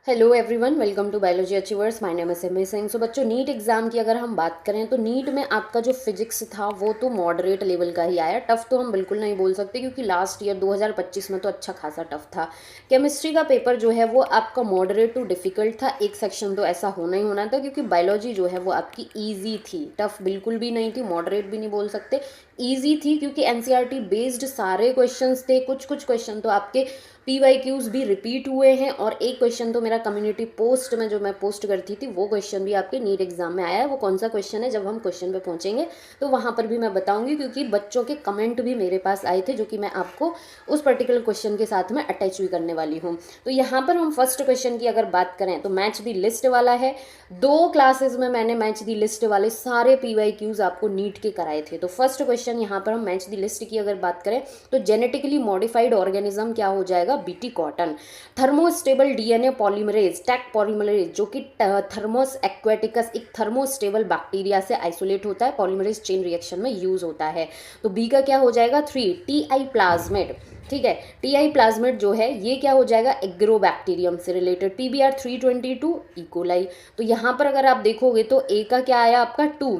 Hello everyone, welcome to biology achievers. My name is M Singh. So बच्चों, NEET exam की अगर हम बात करें तो नीट में आपका जो फिजिक्स था वो तो मॉडरेट लेवल का ही आया। टफ तो हम बिल्कुल नहीं बोल सकते क्योंकि लास्ट ईयर 2025 में तो अच्छा खासा टफ था। केमिस्ट्री का पेपर जो है वो आपका मॉडरेट टू डिफिकल्ट था। एक सेक्शन तो ऐसा होना ही होना था क्योंकि बायोलॉजी जो है वो आपकी ईजी थी, टफ बिल्कुल भी नहीं थी, मॉडरेट भी नहीं बोल सकते, ईजी थी क्योंकि एनसीईआरटी बेस्ड सारे क्वेश्चंस थे। कुछ कुछ क्वेश्चन तो आपके पीवाईक्यूज भी रिपीट हुए हैं और एक क्वेश्चन तो मेरा कम्युनिटी पोस्ट में जो मैं पोस्ट करती थी वो क्वेश्चन भी आपके नीट एग्जाम में आया है। वो कौन सा क्वेश्चन है, जब हम क्वेश्चन पे पहुंचेंगे तो वहां पर भी मैं बताऊंगी क्योंकि बच्चों के कमेंट भी मेरे पास आए थे जो कि मैं आपको उस पर्टिकुलर क्वेश्चन के साथ में अटैच भी करने वाली हूँ। तो यहाँ पर हम फर्स्ट क्वेश्चन की अगर बात करें तो मैच दी लिस्ट वाला है। 2 क्लासेस में मैंने मैच दी लिस्ट वाले सारे पीवाईक्यूज आपको नीट के कराए थे। तो फर्स्ट क्वेश्चन यहाँ पर हम मैच दी लिस्ट की अगर बात करें तो जेनेटिकली मॉडिफाइड ऑर्गेनिज्म क्या हो जाएगा, BT cotton. Thermostable DNA polymerase, Taq polymerase, जो कि थर्मोस एक्वेटिकस एक थर्मोस्टेबल बैक्टीरिया से आइसोलेट होता है, पॉलीमरेज चेन रिएक्शन में यूज होता है। तो बी का क्या हो जाएगा 3, टीआई प्लाज्मिड। ठीक है, टीआई प्लाज्मिड जो है ये क्या हो जाएगा, एग्रोबैक्टीरियम से रिलेटेड। PBr322 E coli. तो यहाँ पर अगर आप देखोगे तो ए का क्या आया आपका 2,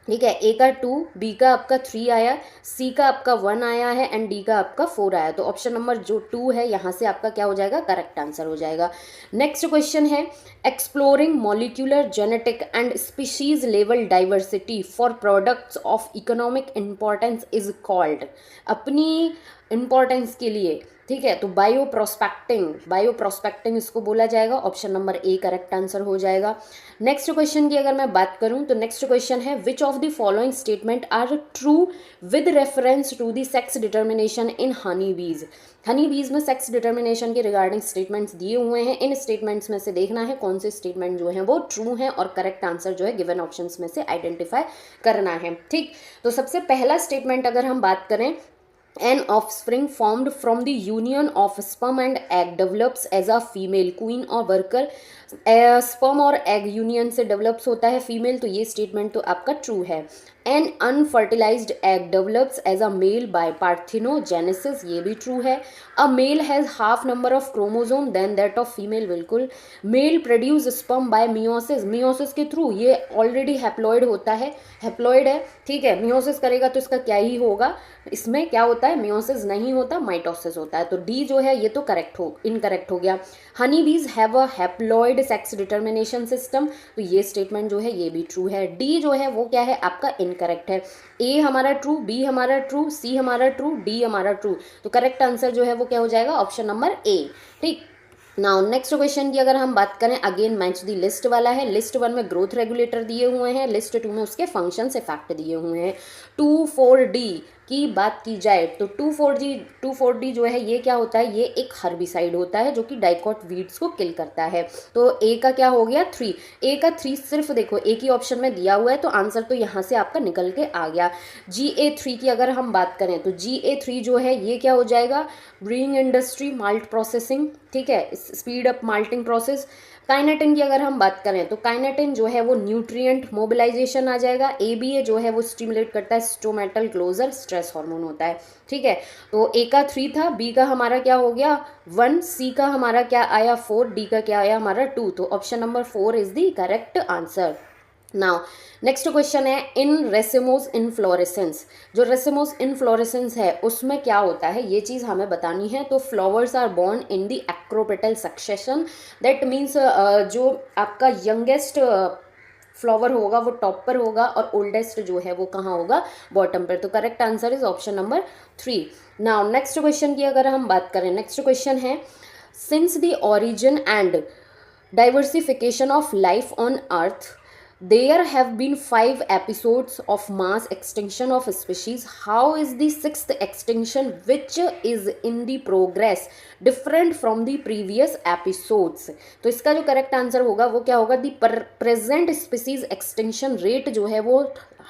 ठीक है, ए का 2, बी का आपका 3 आया, सी का आपका 1 आया है एंड डी का आपका 4 आया। तो ऑप्शन नंबर जो 2 है यहाँ से आपका क्या हो जाएगा, करेक्ट आंसर हो जाएगा। नेक्स्ट क्वेश्चन है exploring molecular genetic and species level diversity for products of economic importance is called. अपनी इंपॉर्टेंस के लिए, ठीक है, तो बायो प्रोस्पेक्टिंग इसको बोला जाएगा। Option number A correct answer हो जाएगा। नेक्स्ट क्वेश्चन की अगर मैं बात करूं तो नेक्स्ट क्वेश्चन है which of the following statement are true with reference to the sex determination in honey bees. Honey bees में सेक्स डिटर्मिनेशन के रिगार्डिंग स्टेटमेंट्स दिए हुए हैं। इन स्टेटमेंट्स में से देखना है कौन से स्टेटमेंट जो है वो ट्रू हैं और करेक्ट आंसर जो है गिवन ऑप्शंस में से आइडेंटिफाई करना है। ठीक, तो सबसे पहला स्टेटमेंट अगर हम बात करें, an offspring formed from the union of sperm and egg develops as a female queen or worker। Sperm और एग यूनियन से डेवलप्स होता है फीमेल, तो ये स्टेटमेंट तो आपका ट्रू है। An unfertilised egg develops as a male by parthenogenesis, ये भी ट्रू है। A male has half number of chromosome than that of female, बिल्कुल। Male produce sperm by meiosis, meiosis के थ्रू, ये ऑलरेडी हैप्लॉइड होता है, haploid है, ठीक है। मियोसिस करेगा तो इसका क्या ही होगा, इसमें क्या होता है, मियोसिस नहीं होता, माइटोसिस होता है। तो डी जो है ये तो करेक्ट हो, इनकरेक्ट हो गया। हनी बीज have a haploid sex determination system, तो ये स्टेटमेंट जो है ये भी ट्रू है। डी जो है वो क्या है आपका इनकरेक्ट है। ए हमारा ट्रू, बी हमारा ट्रू, सी हमारा ट्रू, डी हमारा ट्रू। तो करेक्ट आंसर जो है वो क्या हो जाएगा, ऑप्शन नंबर ए। ठीक, नाउ नेक्स्ट क्वेश्चन की अगर हम बात करें, अगेन मैच दी लिस्ट वाला है। लिस्ट 1 में ग्रोथ रेगुलेटर दिए हुए हैं, लिस्ट 2 में उसके फंक्शंस इफेक्ट दिए हुए हैं। 2,4-D की बात की जाए तो 2,4-D जो है ये क्या होता है, ये एक हर्बिसाइड होता है जो कि डाइकॉट वीड्स को किल करता है। तो ए का क्या हो गया 3, ए का 3 सिर्फ देखो एक ही ऑप्शन में दिया हुआ है तो आंसर तो यहाँ से आपका निकल के आ गया। GA3 की अगर हम बात करें तो GA3 जो है ये क्या हो जाएगा, ब्रूइंग इंडस्ट्री माल्ट प्रोसेसिंग, ठीक है, speed up malting process. Kinetin की अगर हम बात करें तो काइनेटिन जो है वो न्यूट्रिएंट मोबिलाइजेशन आ जाएगा। ABA जो है वो स्टिमुलेट करता है स्टोमेटल क्लोजर, स्ट्रेस हार्मोन होता है, ठीक है। तो ए का 3 था, बी का हमारा क्या हो गया 1, सी का हमारा क्या आया 4, डी का क्या आया हमारा 2। तो option number 4 is the correct answer. Now next question है इन रेसिमोस इनफ्लोरेसेंस। जो रेसिमोस इनफ्लोरेसेंस है उसमें क्या होता है ये चीज़ हमें बतानी है। तो flowers are borne in the acropetal succession, that means जो आपका यंगेस्ट फ्लावर होगा वो टॉप पर होगा और ओल्डेस्ट जो है वो कहाँ होगा, बॉटम पर। तो correct answer is option number 3। Now next question की अगर हम बात करें, नेक्स्ट क्वेश्चन है since the origin and diversification of life on earth there have been 5 episodes of mass extinction of species. How is the 6th extinction which is in the progress different from the previous episodes? तो इसका जो correct answer होगा वो क्या होगा, the present species extinction rate जो है वो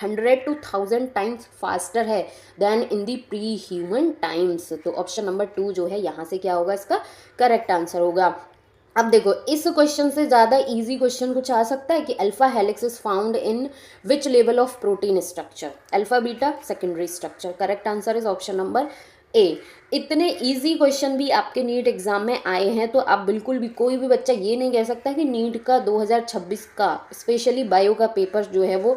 100 to 1000 टाइम्स फास्टर है then in the pre human times. तो ऑप्शन नंबर 2 जो है यहाँ से क्या होगा, इसका करेक्ट आंसर होगा। अब देखो इस क्वेश्चन से ज़्यादा इजी क्वेश्चन कुछ आ सकता है कि alpha helix is found in which level of protein structure, alpha beta secondary structure. Correct answer is option number ए। इतने इजी क्वेश्चन भी आपके नीट एग्जाम में आए हैं, तो आप बिल्कुल भी, कोई भी बच्चा ये नहीं कह सकता कि नीट का 2026 का स्पेशली बायो का पेपर जो है वो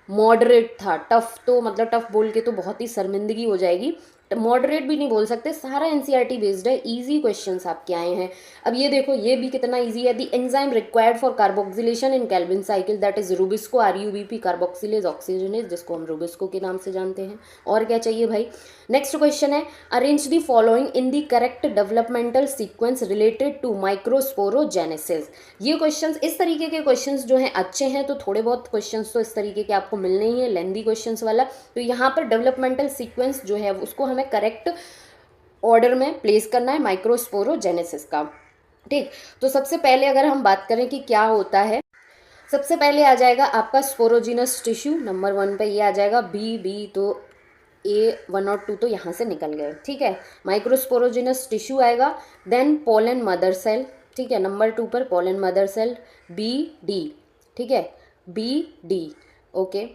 मॉडरेट था। टफ तो मतलब टफ बोल के तो बहुत ही शर्मिंदगी हो जाएगी, मॉडरेट भी नहीं बोल सकते, सारा एनसीईआरटी बेस्ड है, इजी क्वेश्चंस आपके आए हैं। अब ये देखो, ये भी कितना इजी है। The enzyme required for carboxylation in Calvin cycle that is Rubisco, RUBP, carboxylase oxygenase, जिसको हम रुबिस्को के नाम से जानते हैं। और क्या चाहिए भाई। नेक्स्ट क्वेश्चन है, arrange the following in the correct developmental sequence related to microsporogenesis. ये क्वेश्चंस, इस तरीके के क्वेश्चंस जो हैं अच्छे हैं, तो थोड़े बहुत क्वेश्चंस तो इस तरीके के आपको मिलने ही है, लेंदी क्वेश्चंस वाला। तो यहाँ पर डेवलपमेंटल सीक्वेंस जो है उसको हमें करेक्ट ऑर्डर में प्लेस करना है माइक्रोस्पोरोजेनेसिस का। ठीक, तो सबसे पहले अगर हम बात करें कि क्या होता है, सबसे पहले आ जाएगा आपका स्पोरोजिनस टिश्यू, नंबर 1 पे ये आ जाएगा। बी तो A1 और 2 तो यहाँ से निकल गए, ठीक है। माइक्रोस्पोरोजिनस टिश्यू आएगा, देन पोलन मदर सेल, ठीक है, नंबर 2 पर पोलन मदर सेल, BD, ठीक है, BD, ओके।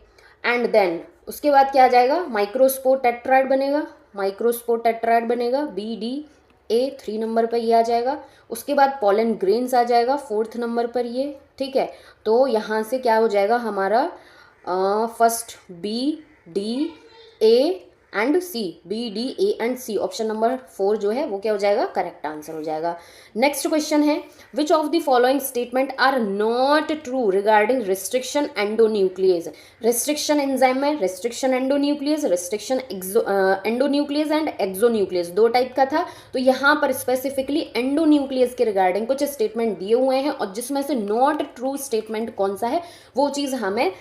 एंड देन उसके बाद क्या आ जाएगा, माइक्रोस्पोर टेट्राइड बनेगा, माइक्रोस्पोर टेट्राइड बनेगा, BDA 3 नंबर पर ये आ जाएगा। उसके बाद पोलन ग्रेन्स आ जाएगा 4th नंबर पर ये, ठीक है। तो यहाँ से क्या हो जाएगा हमारा first BDA and C, BDA and C, option number 4 जो है वो क्या हो जाएगा, करेक्ट आंसर हो जाएगा। नेक्स्ट क्वेश्चन है, which of the following statement are not true regarding restriction endonuclease. Restriction enzyme में restriction endonuclease, restriction endonuclease and exonuclease, दो टाइप का था। तो यहाँ पर स्पेसिफिकली एंडोन्यूक्लियस के रिगार्डिंग कुछ स्टेटमेंट दिए हुए हैं, और जिसमें से नॉट ट्रू स्टेटमेंट कौन सा है वो चीज़ हमें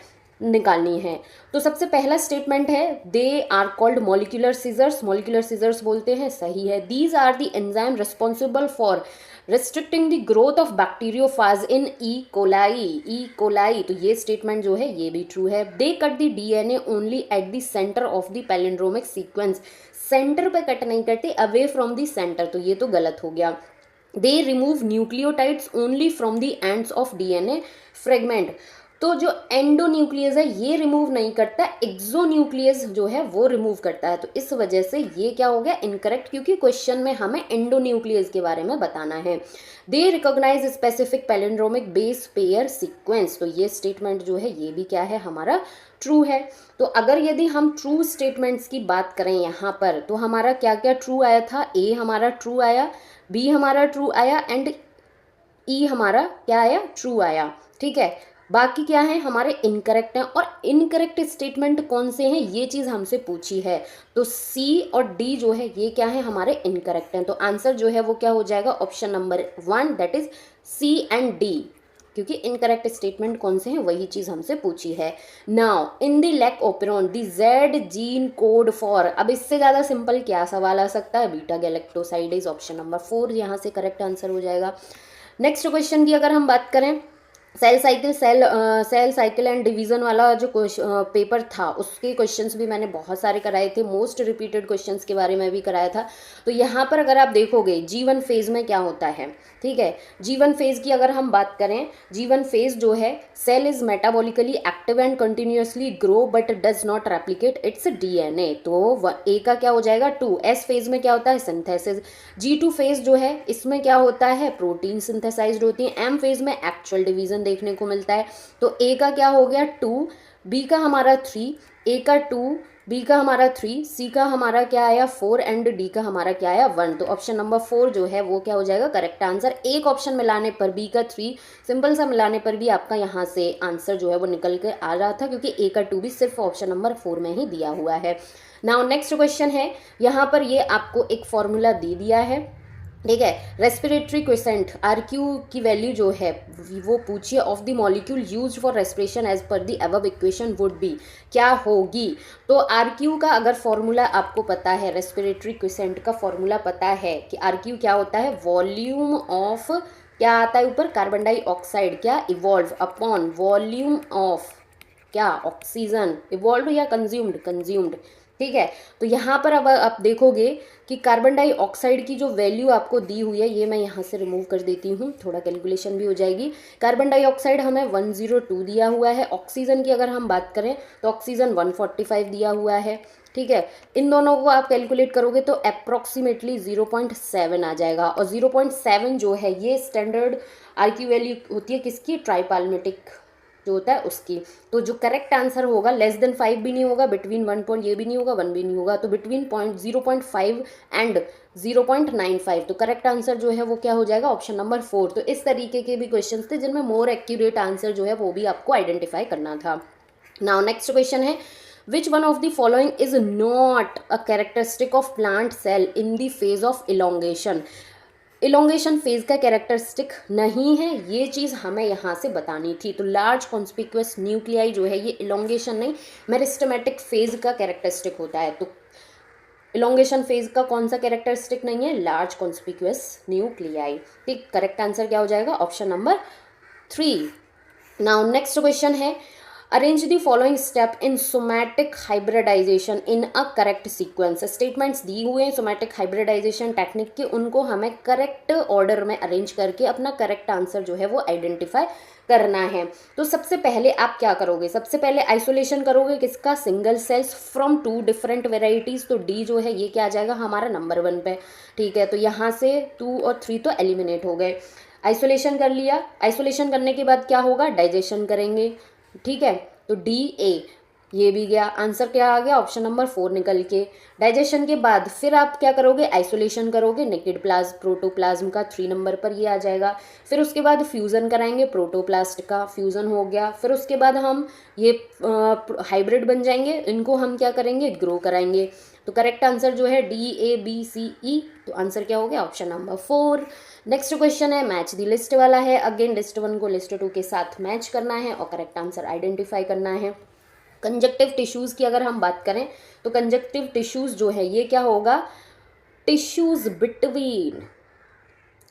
निकालनी है। तो सबसे पहला स्टेटमेंट है, they are called molecular scissors, molecular scissors बोलते हैं, सही है। These are the enzyme responsible for restricting the growth of bacteriophage in E coli, तो ये स्टेटमेंट जो है ये भी ट्रू है। They cut the DNA only at the centre of the palindromic sequence, centre पे कट नहीं करते, अवे फ्रॉम द सेंटर, तो ये तो गलत हो गया। They remove nucleotides only from the ends of DNA fragment, तो जो एंडोन्यूक्लियस है ये रिमूव नहीं करता, एक्सोन्यूक्लियस जो है वो रिमूव करता है। तो इस वजह से ये क्या हो गया, इनकरेक्ट, क्योंकि क्वेश्चन में हमें एंडोन्यूक्लियस के बारे में बताना है। They recognise specific palindromic base pair sequence, तो ये स्टेटमेंट जो है ये भी क्या है हमारा ट्रू है। तो अगर यदि हम ट्रू स्टेटमेंट्स की बात करें यहाँ पर, तो हमारा क्या क्या ट्रू आया था, ए हमारा ट्रू आया, बी हमारा ट्रू आया एंड ई हमारा क्या आया, ट्रू आया, ठीक है। बाकी क्या है हमारे इनकरेक्ट हैं, और इनकरेक्ट स्टेटमेंट कौन से हैं ये चीज़ हमसे पूछी है। तो सी और डी जो है ये क्या है हमारे इनकरेक्ट हैं, तो आंसर जो है वो क्या हो जाएगा, option number 1 that is C and D, क्योंकि इनकरेक्ट स्टेटमेंट कौन से हैं वही चीज़ हमसे पूछी है। Now in the lac operon the Z gene code for, अब इससे ज़्यादा सिंपल क्या सवाल आ सकता है, बीटा गैलेक्टोसाइडेज, ऑप्शन नंबर 4 यहाँ से करेक्ट आंसर हो जाएगा। नेक्स्ट क्वेश्चन की अगर हम बात करें, सेल साइकिल एंड डिवीज़न वाला जो पेपर था उसके क्वेश्चंस भी मैंने बहुत सारे कराए थे, मोस्ट रिपीटेड क्वेश्चंस के बारे में भी कराया था। तो यहाँ पर अगर आप देखोगे G1 फेज़ में क्या होता है, ठीक है, G1 फेज़ की अगर हम बात करें, G1 फेज़ जो है, cell is metabolically active and continuously grow but does not replicate its DNA, तो ए का क्या हो जाएगा 2। S फेज़ में क्या होता है, सिंथेसिस। G2 फेज़ जो है इसमें क्या होता है, प्रोटीन सिंथेसाइज्ड होती है। M फेज़ में एक्चुअल डिवीजन देखने को मिलता है। तो ए का क्या हो गया 2, बी का हमारा 3, ए का 2, बी का हमारा 3, सी का हमारा क्या आया 4 एंड डी का हमारा क्या आया 1, तो ऑप्शन नंबर 4 जो है वो क्या हो जाएगा करेक्ट आंसर। एक ऑप्शन मिलाने पर बी का 3 सिंपल सा मिलाने पर भी आपका यहाँ से आंसर जो है वो निकल के आ रहा था, क्योंकि ए का 2 भी सिर्फ ऑप्शन नंबर 4 में ही दिया हुआ है। नाउ नेक्स्ट क्वेश्चन है, यहाँ पर ये आपको एक फॉर्मूला दे दिया है, ठीक है, रेस्पिरेटरी क्वेसेंट RQ की वैल्यू जो है वो पूछिए, of the molecule used for respiration as per the above equation would be, क्या होगी। तो RQ का अगर फॉर्मूला आपको पता है, रेस्पिरेटरी क्वेसेंट का फॉर्मूला पता है कि RQ क्या होता है, वॉल्यूम ऑफ, क्या आता है ऊपर, कार्बन डाइऑक्साइड, क्या इवॉल्व अपॉन वॉल्यूम ऑफ क्या ऑक्सीजन, इवॉल्व या कंज्यूम्ड, ठीक है। तो यहाँ पर अब आप देखोगे कि कार्बन डाइऑक्साइड की जो वैल्यू आपको दी हुई है, ये मैं यहाँ से रिमूव कर देती हूँ, थोड़ा कैलकुलेशन भी हो जाएगी। कार्बन डाइऑक्साइड हमें 102 दिया हुआ है। ऑक्सीजन की अगर हम बात करें तो ऑक्सीजन 145 दिया हुआ है, ठीक है, इन दोनों को आप कैलकुलेट करोगे तो अप्रॉक्सीमेटली 0.7 आ जाएगा। और 0.7 जो है ये स्टैंडर्ड आरक्यू वैल्यू होती है किसकी, ट्राइपाल्मेटिक जो होता है उसकी। तो जो करेक्ट आंसर होगा लेस देन 5 भी नहीं होगा, बिटवीन 1 पॉइंट ये भी नहीं होगा, 1 भी नहीं होगा, तो बिटवीन 0.5 एंड 0.95। तो करेक्ट आंसर जो है वो क्या हो जाएगा, ऑप्शन नंबर 4। तो इस तरीके के भी क्वेश्चन थे जिनमें मोर एक्यूरेट आंसर जो है वो भी आपको आइडेंटिफाई करना था। नाउ नेक्स्ट क्वेश्चन है, which one of the following is not a characteristic of plant cell in the phase of elongation। Elongation phase का कैरेक्टरिस्टिक नहीं है, ये चीज़ हमें यहाँ से बतानी थी। तो लार्ज कॉन्स्पिक्यूअस न्यूक्लियाई जो है ये इलोंगेशन नहीं मेरिस्टेमेटिक फेज का कैरेक्टरिस्टिक होता है। तो इलोंगेशन फेज का कौन सा कैरेक्टरिस्टिक नहीं है, लार्ज कॉन्स्पिक्यूअस न्यूक्लियाई। ठीक, करेक्ट आंसर क्या हो जाएगा, option number 3। Now next question है, arrange the following step in somatic hybridization in a correct sequence. Statements दी हुए हैं सोमैटिक हाइब्रिडाइजेशन टेक्निक के, उनको हमें करेक्ट ऑर्डर में अरेंज करके अपना करेक्ट आंसर जो है वो आइडेंटिफाई करना है। तो सबसे पहले आप क्या करोगे, सबसे पहले आइसोलेशन करोगे किसका, single cells from 2 different varieties. तो डी जो है ये क्या आ जाएगा हमारा नंबर 1 पे। ठीक है, तो यहाँ से 2 और 3 तो एलिमिनेट हो गए। आइसोलेशन कर लिया, आइसोलेशन करने के बाद क्या होगा, डाइजेशन करेंगे। ठीक है, तो डी ए ये भी गया, आंसर क्या आ गया, ऑप्शन नंबर 4 निकल के। डाइजेशन के बाद फिर आप क्या करोगे, आइसोलेशन करोगे नेकेड प्रोटोप्लाज्म का, 3 नंबर पर ये आ जाएगा। फिर उसके बाद फ्यूज़न कराएंगे प्रोटोप्लास्ट का, फ्यूज़न हो गया। फिर उसके बाद हम ये हाइब्रिड बन जाएंगे, इनको हम क्या करेंगे, ग्रो कराएंगे। तो करेक्ट आंसर जो है DABCE, तो आंसर क्या हो गया, ऑप्शन नंबर 4। नेक्स्ट क्वेश्चन है मैच दी लिस्ट वाला है। अगेन लिस्ट 1 को लिस्ट 2 के साथ मैच करना है और करेक्ट आंसर आइडेंटिफाई करना है। कंजक्टिव टिश्यूज़ की अगर हम बात करें तो कंजक्टिव टिश्यूज़ जो है ये क्या होगा, टिश्यूज़ बिटवीन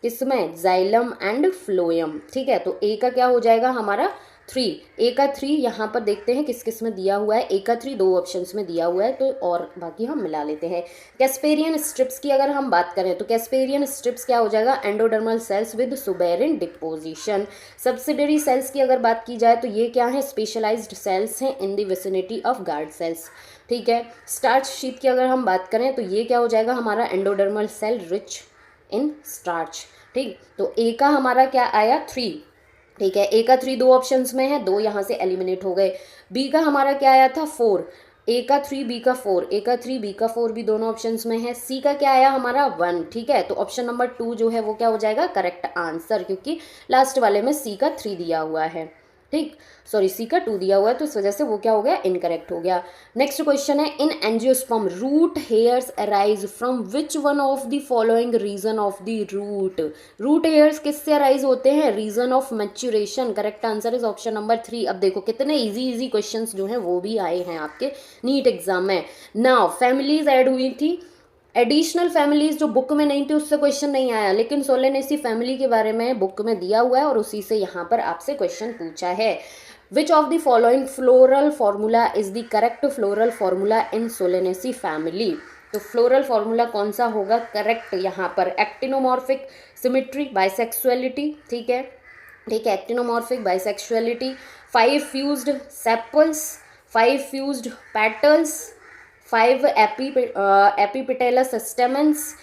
किसमें, जाइलम एंड फ्लोएम। ठीक है, तो ए का क्या हो जाएगा हमारा 3, ए का 3 यहाँ पर देखते हैं किस किस में दिया हुआ है। ए का 3 2 ऑप्शंस में दिया हुआ है, तो और बाकी हम मिला लेते हैं। कैस्पेरियन स्ट्रिप्स की अगर हम बात करें तो कैस्पेरियन स्ट्रिप्स क्या हो जाएगा, endodermal cells with suberin deposition. Subsidiary cells की अगर बात की जाए तो ये क्या है, स्पेशलाइज्ड सेल्स हैं in the vicinity of guard cells. ठीक है, स्टार्च शीट की अगर हम बात करें तो ये क्या हो जाएगा हमारा endodermal cell rich in starch. ठीक, तो ए का हमारा क्या आया 3। ठीक है, ए का 3 2 ऑप्शंस में है, 2 यहाँ से एलिमिनेट हो गए। बी का हमारा क्या आया था 4, ए का 3 बी का 4, ए का 3 बी का 4 भी दोनों ऑप्शंस में है। सी का क्या आया हमारा 1। ठीक है, तो ऑप्शन नंबर 2 जो है वो क्या हो जाएगा करेक्ट आंसर, क्योंकि लास्ट वाले में सी का 3 दिया हुआ है। ठीक, सॉरी सी का 2 दिया हुआ है, तो इस वजह से वो क्या हो गया, इनकरेक्ट हो गया। नेक्स्ट क्वेश्चन है, in angiosperm root hairs arise from which one of the following region of the root. Root hairs किससे अराइज होते हैं, region of maturation. Correct answer is option number 3। अब देखो कितने इजी क्वेश्चंस जो हैं वो भी आए हैं आपके नीट एग्जाम में। नाउ फैमिलीज ऐड हुई थी, एडिशनल फैमिलीज जो बुक में नहीं थी उससे क्वेश्चन नहीं आया, लेकिन सोलेनेसी फैमिली के बारे में बुक में दिया हुआ है और उसी से यहाँ पर आपसे क्वेश्चन पूछा है। Which of the following floral formula is the correct floral formula in Solanaceae family. तो फ्लोरल फार्मूला कौन सा होगा करेक्ट यहाँ पर, एक्टिनोमॉर्फिक सिमिट्री बाइसेक्सुअलिटी। ठीक है, ठीक है, actinomorphic bisexuality, 5 fused sepals, 5 fused petals, 5 epipetalous stamens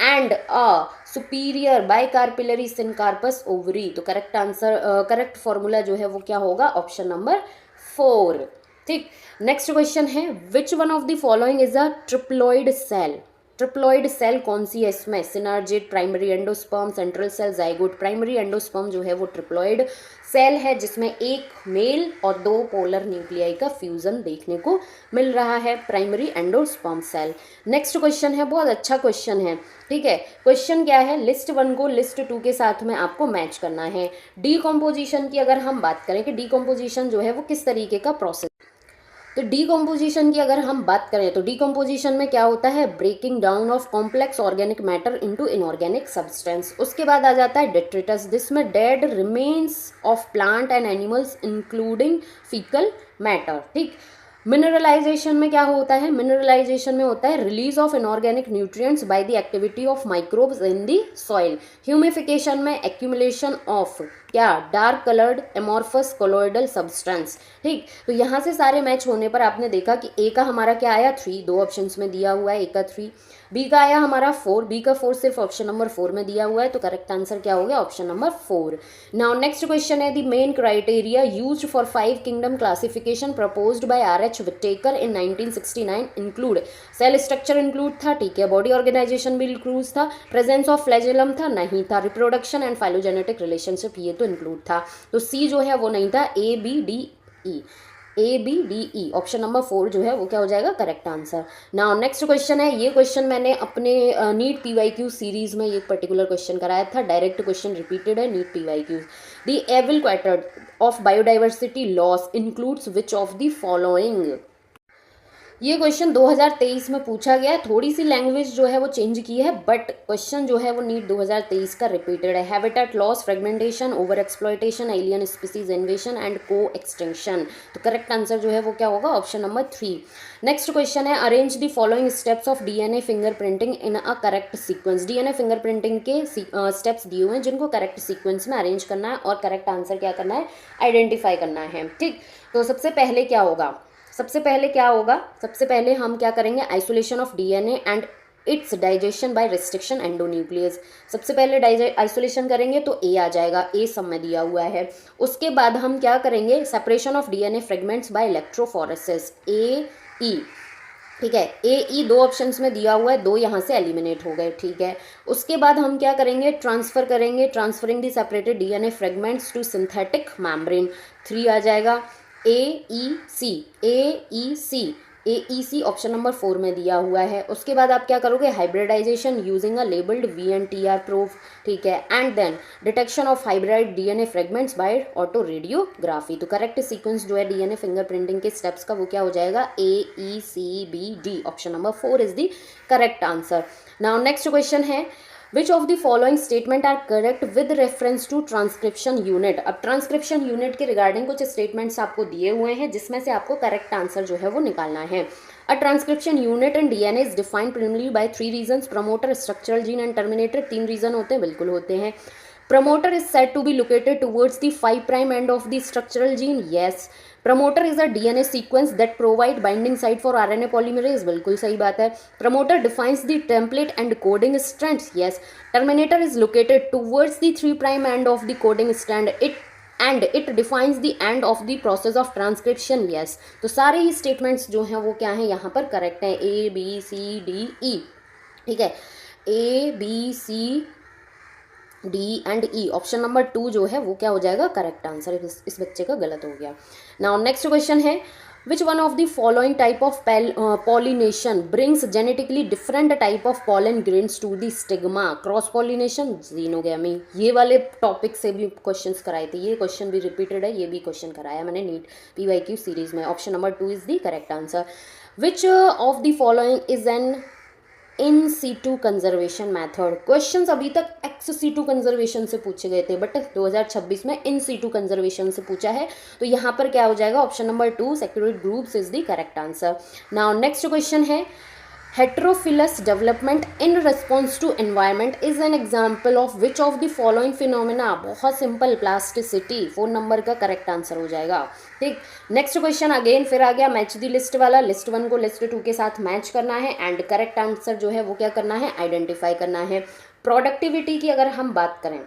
and a superior bicarpellary syncarpous ovary. तो करेक्ट आंसर करेक्ट फॉर्मूला जो है वो क्या होगा, ऑप्शन नंबर 4। ठीक, नेक्स्ट क्वेश्चन है, which one of the following is a triploid cell. Triploid cell कौन सी है इसमें, synergid, primary endosperm, central cell, zygote. Primary endosperm जो है वो ट्रिप्लॉइड सेल है जिसमें एक मेल और 2 पोलर न्यूक्लियाई का फ्यूजन देखने को मिल रहा है, primary endosperm cell. Next question है, बहुत अच्छा क्वेश्चन है। ठीक है, क्वेश्चन क्या है, लिस्ट 1 को लिस्ट 2 के साथ में आपको मैच करना है। डीकम्पोजिशन की अगर हम बात करें कि डीकम्पोजिशन जो है वो किस तरीके का प्रोसेस, तो डीकम्पोजिशन की अगर हम बात करें तो डीकम्पोजिशन में क्या होता है, breaking down of complex organic matter into inorganic substance. उसके बाद आ जाता है डेट्रिटस, जिसमें dead remains of plant and animals including faecal matter. ठीक, मिनरलाइजेशन में क्या होता है, मिनरलाइजेशन में होता है release of inorganic nutrients by the activity of microbes in the soil. Humification में एक्यूमुलेशन ऑफ क्या, dark coloured amorphous colloidal substance. ठीक, तो यहाँ से सारे मैच होने पर आपने देखा कि ए का हमारा क्या आया 3, 2 ऑप्शंस में दिया हुआ है, ए का 3, बी का आया हमारा 4, बी का 4 सिर्फ ऑप्शन नंबर 4 में दिया हुआ है, तो करेक्ट आंसर क्या हो गया, option number 4। Now next question है, the main criteria used for 5 kingdom classification proposed by R H. Whittaker in 1969 include, cell structure include था, ठीक है, बॉडी ऑर्गेनाइजेशन भी इंक्लूड था, प्रेजेंस ऑफ फ्लैजेलम था, नहीं था, रिप्रोडक्शन एंड फाइलोजेनेटिक रिलेशनशिप ये तो इंक्लूड था, तो सी जो है वो नहीं था, A B D E, A B D E, option number 4 जो है वो क्या हो जाएगा, correct answer. Now next question है, ये क्वेश्चन मैंने अपने नीट पीवाईक्यू सीरीज में ये पर्टिकुलर क्वेश्चन कराया था, डायरेक्ट क्वेश्चन रिपीटेड है NEET PYQ. The evil quartet of biodiversity loss includes which of the following. ये क्वेश्चन 2023 में पूछा गया है, थोड़ी सी लैंग्वेज जो है वो चेंज की है, बट क्वेश्चन जो है वो नीट 2023 का रिपीटेड है। Habitat loss, fragmentation, over exploitation, alien species इन्वेशन and को एक्सटेंशन, तो करेक्ट आंसर जो है वो क्या होगा, ऑप्शन नंबर 3। नेक्स्ट क्वेश्चन है, arrange the following steps of DNA fingerprinting in a correct sequence. DNA fingerprinting के स्टेप्स दिए हुए हैं जिनको करेक्ट सीक्वेंस में अरेंज करना है और करेक्ट आंसर क्या करना है, आइडेंटिफाई करना है। ठीक, तो सबसे पहले क्या होगा, सबसे पहले हम क्या करेंगे, isolation of DNA and it's digestion bye restriction endonuclease. सबसे पहले आइसोलेशन करेंगे तो ए आ जाएगा, ए सब में दिया हुआ है। उसके बाद हम क्या करेंगे, separation of DNA fragments by electrophoresis, A E, ठीक है, ए ई 2 ऑप्शंस में दिया हुआ है, 2 यहाँ से एलिमिनेट हो गए, ठीक है। उसके बाद हम क्या करेंगे, ट्रांसफर करेंगे, transferring the separated DNA fragments to synthetic membrane, 3 आ जाएगा। A E C, A E C, A E C option number 4 में दिया हुआ है। उसके बाद आप क्या करोगे, hybridisation using a labelled VNTR probe, ठीक है, and then detection of hybrid DNA fragments by autoradiography. तो करेक्ट सीक्वेंस जो है डीएनए फिंगरप्रिंटिंग के स्टेप्स का वो क्या हो जाएगा, AECBD, option number 4 is the correct answer. Now next question है, which of the following statement are correct with reference to transcription unit. अब ट्रांसक्रिप्शन यूनिट के रिगार्डिंग कुछ स्टेटमेंट्स आपको दिए हुए हैं जिसमें से आपको करेक्ट आंसर जो है वो निकालना है। A transcription unit in DNA is defined preliminary by 3 regions, promoter, structural gene and terminator. 3 region होते हैं, बिल्कुल होते हैं। Promoter is said to be located towards the 5' end of the structural gene. Yes. Promoter is a DNA sequence that provide binding site for RNA polymerase. बिल्कुल सही बात है। Promoter defines the template and coding strands. Yes. Terminator is located towards the 3' end of the coding strand. It defines the end of the process of transcription. Yes. तो सारे ही statements जो हैं वो क्या हैं यहाँ पर करेक्ट हैं, A B C D E, ठीक है, A B C D and E, option number 2 जो है वो क्या हो जाएगा, करेक्ट आंसर। इस बच्चे का गलत हो गया। नाउ नेक्स्ट क्वेश्चन है, which one of the following type of pollination brings genetically different type of pollen grains to the stigma. Cross pollination, xenogamy, ये वाले टॉपिक से भी क्वेश्चंस कराए थे, ये क्वेश्चन भी रिपीटेड है, ये भी क्वेश्चन कराया मैंने नीट PYQ सीरीज में। Option number 2 is the correct answer. Which of the following is an in situ conservation method. Questions अभी तक एक्स सीटू कंजर्वेशन से पूछे गए थे, बट 2026 में इन सीटू कंजर्वेशन से पूछा है, तो यहाँ पर क्या हो जाएगा, option number 2 security groups is the correct answer. Now next question है, heterophyllous development in response to environment is an example of which of the following phenomena. बहुत सिंपल, प्लास्टिसिटी, 4 नंबर का करेक्ट आंसर हो जाएगा। ठीक, next question again फिर आ गया match the list वाला, लिस्ट 1 को लिस्ट 2 के साथ मैच करना है एंड करेक्ट आंसर जो है वो क्या करना है, आइडेंटिफाई करना है। प्रोडक्टिविटी की अगर हम बात करें,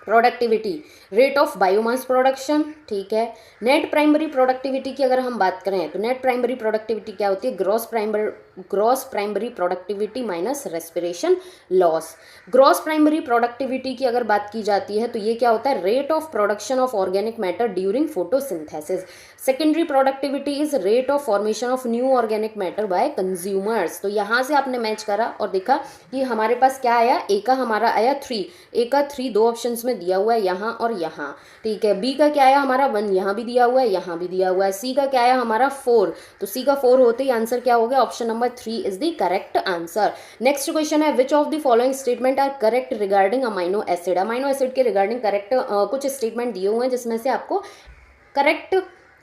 productivity, rate of biomass production, ठीक है। नेट प्राइमरी प्रोडक्टिविटी की अगर हम बात करें तो नेट प्राइमरी प्रोडक्टिविटी क्या होती है, gross primary productivity minus respiration loss. Gross primary productivity की अगर बात की जाती है तो ये क्या होता है, rate of production of organic matter during photosynthesis. Secondary productivity is rate of formation of new organic matter bye consumers. तो यहाँ से आपने मैच करा और देखा कि हमारे पास क्या आया, ए का हमारा आया 3, ए का 3 2 ऑप्शंस में दिया हुआ है यहाँ और यहाँ, ठीक है। बी का क्या आया हमारा 1, यहाँ भी दिया हुआ है, यहाँ भी दिया हुआ है। सी का क्या आया हमारा 4, तो सी का 4 होते ही आंसर क्या हो गया, option number 3 is the correct answer. Next question है, which of the following statement are correct regarding amino acid. Amino acid के रिगार्डिंग करेक्ट कुछ स्टेटमेंट दिए हुए हैं जिसमें से आपको करेक्ट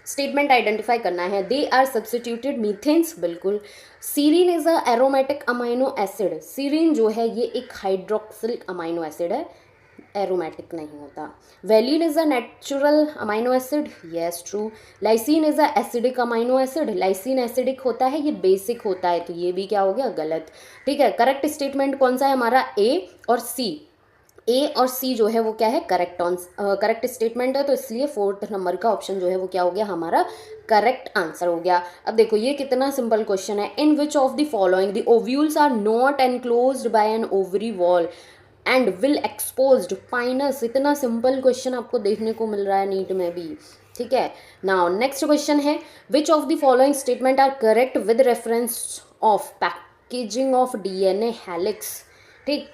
स्टेटमेंट आइडेंटिफाई करना है। दे आर सब्सटीट्यूटेड मीथेन्स, बिल्कुल। Serine is a aromatic amino acid. Serine जो है ये एक हाइड्रोक्सिलिक अमाइनो एसिड है, एरोमेटिक नहीं होता। Valine is a natural amino acid, yes true. Lysine is a acidic amino acid, lysine acidic होता है, ये बेसिक होता है, तो ये भी क्या हो गया, गलत। ठीक है, करेक्ट स्टेटमेंट कौन सा है हमारा, ए और सी। ए और सी जो है वो क्या है, करेक्ट स्टेटमेंट है, तो इसलिए 4th नंबर का ऑप्शन जो है वो क्या हो गया हमारा, करेक्ट आंसर हो गया। अब देखो ये कितना सिंपल क्वेश्चन है, in which of the following the ovules are not enclosed by an ovary wall and will exposed Pinus. इतना सिंपल क्वेश्चन आपको देखने को मिल रहा है नीट में भी। ठीक है, नाउ नेक्स्ट क्वेश्चन है, which of the following statement are correct with reference of packaging of DNA helix. ठीक,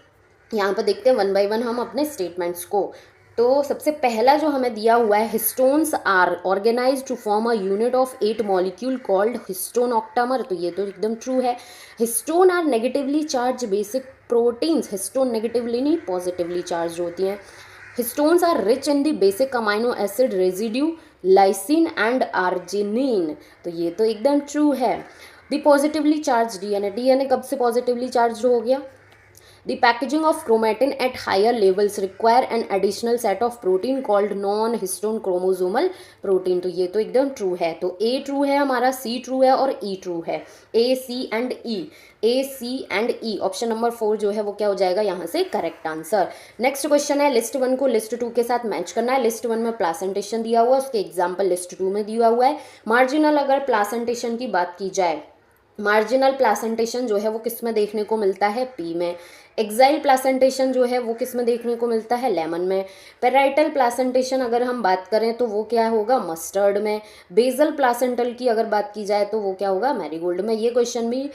यहाँ पर देखते हैं वन बाय वन हम अपने स्टेटमेंट्स को। तो सबसे पहला जो हमें दिया हुआ है, histones are organised to form a unit of 8 molecule called histone octamer, तो ये तो एकदम ट्रू है। Histone are negatively charge basic proteins, histone negatively नहीं पॉजिटिवली चार्ज होती हैं। Histones are rich in the basic amino acid residue lysine and arginine, तो ये तो एकदम ट्रू है। The positively charge DNA, DNA कब से पॉजिटिवली चार्ज हो गया। The packaging of chromatin at higher levels require an additional set of protein called non-histone chromosomal protein, तो ये तो एकदम ट्रू है। तो A ट्रू है हमारा, C ट्रू है और E ट्रू है। A, C and E, A, C and E, option number 4 जो है वो क्या हो जाएगा यहाँ से करेक्ट आंसर। नेक्स्ट क्वेश्चन है, लिस्ट 1 को लिस्ट 2 के साथ मैच करना है। लिस्ट 1 में प्लासेंटेशन दिया हुआ है, उसके एग्जाम्पल लिस्ट 2 में दिया हुआ है। मार्जिनल अगर प्लासेंटेशन की बात की जाए, मार्जिनल प्लासेंटेशन जो है वो किस में देखने को मिलता है, पी में। एक्साइल प्लासेंटेशन जो है वो किस में देखने को मिलता है, लेमन में। पेराइटल प्लासेंटेशन अगर हम बात करें तो वो क्या होगा, मस्टर्ड में। बेजल प्लासेंटल की अगर बात की जाए तो वो क्या होगा, मैरीगोल्ड में। ये क्वेश्चन भी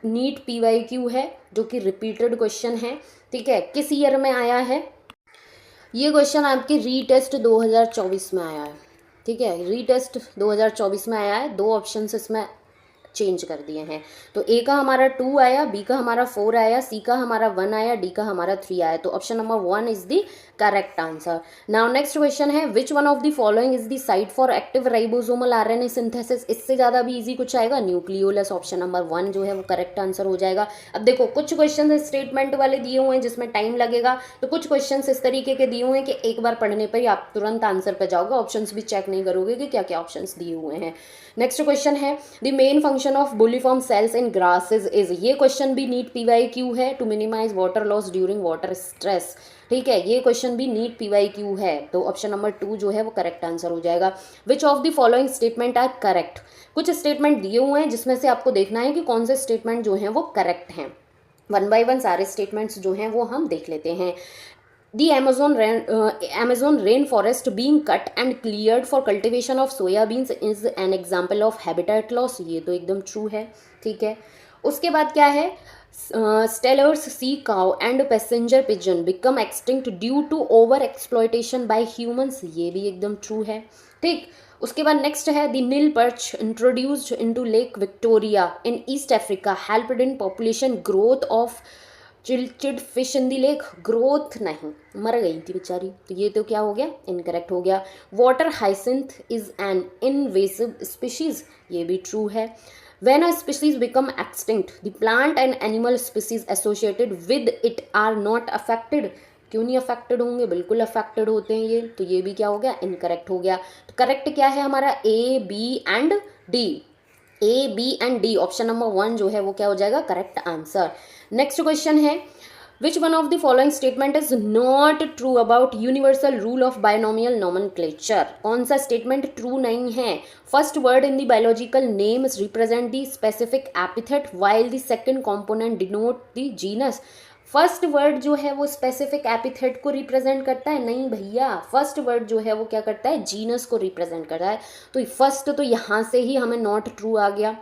नीट PYQ है, जो कि रिपीटेड क्वेश्चन है। ठीक है, किस ईयर में आया है ये क्वेश्चन, आपके रीटेस्ट 2024 में आया है। ठीक है, रीटेस्ट 2024 में आया है। 2 ऑप्शन इसमें चेंज कर दिए हैं, तो ए का हमारा 2 आया, बी का हमारा 4 आया, सी का हमारा 1 आया, डी का हमारा 3 आया, तो option number 1 is the correct answer. Now next question है, which one of the following is the site for active ribosomal RNA synthesis. इससे ज़्यादा भी इजी कुछ आएगा, न्यूक्लियोलस, ऑप्शन नंबर 1 जो है वो करेक्ट आंसर हो जाएगा। अब देखो कुछ क्वेश्चन स्टेटमेंट वाले दिए हुए हैं जिसमें टाइम लगेगा, तो कुछ क्वेश्चन इस तरीके के दिए हुए हैं कि एक बार पढ़ने पर ही आप तुरंत आंसर पर जाओगे, ऑप्शन भी चेक नहीं करोगे कि क्या क्या ऑप्शन दिए हुए हैं। नेक्स्ट क्वेश्चन है, the main function of bulliform cells in grasses is. ये क्वेश्चन भी नीट PYQ है, to minimise water loss during water stress. ठीक है, ये क्वेश्चन भी नीट PYQ है, तो ऑप्शन नंबर 2 जो है वो करेक्ट आंसर हो जाएगा। Which of the following statement are correct. कुछ स्टेटमेंट दिए हुए हैं जिसमें से आपको देखना है कि कौन से स्टेटमेंट जो हैं वो करेक्ट हैं। 1 बाय 1 सारे स्टेटमेंट्स जो हैं वो हम देख लेते हैं। The Amazon rainforest being cut and cleared for cultivation of soyabeans is an example of habitat loss, ये तो एकदम ट्रू है। ठीक है, उसके बाद क्या है, Steller's sea cow and passenger pigeon become extinct due to over exploitation by humans, ये भी एकदम ट्रू है। ठीक, उसके बाद नेक्स्ट है, the Nile perch introduced into Lake Victoria in East Africa helped in population growth of cichlid fish in the lake. Growth नहीं, मर गई थी बेचारी, तो ये तो क्या हो गया, इनकरेक्ट हो गया। Water hyacinth is an invasive species, ये भी ट्रू है। When a species become extinct, the plant and animal species associated with it are not affected. क्यों नहीं अफेक्टेड होंगे, बिल्कुल अफेक्टेड होते हैं ये, तो ये भी क्या हो गया, इनकरेक्ट हो गया। तो करेक्ट क्या है हमारा, A, B and D। A, B and D, option number 1 जो है वो क्या हो जाएगा, करेक्ट आंसर। नेक्स्ट क्वेश्चन है, Which one of the following statement is not true about universal rule of binomial nomenclature? कौन सा statement true नहीं है। First word in the biological names represent the specific epithet while the second component denote the genus. First word जो है वो specific epithet को represent करता है, नहीं भैया, फर्स्ट वर्ड जो है वो क्या करता है, जीनस को रिप्रेजेंट करता है, तो फर्स्ट तो यहाँ से ही हमें नॉट ट्रू आ गया।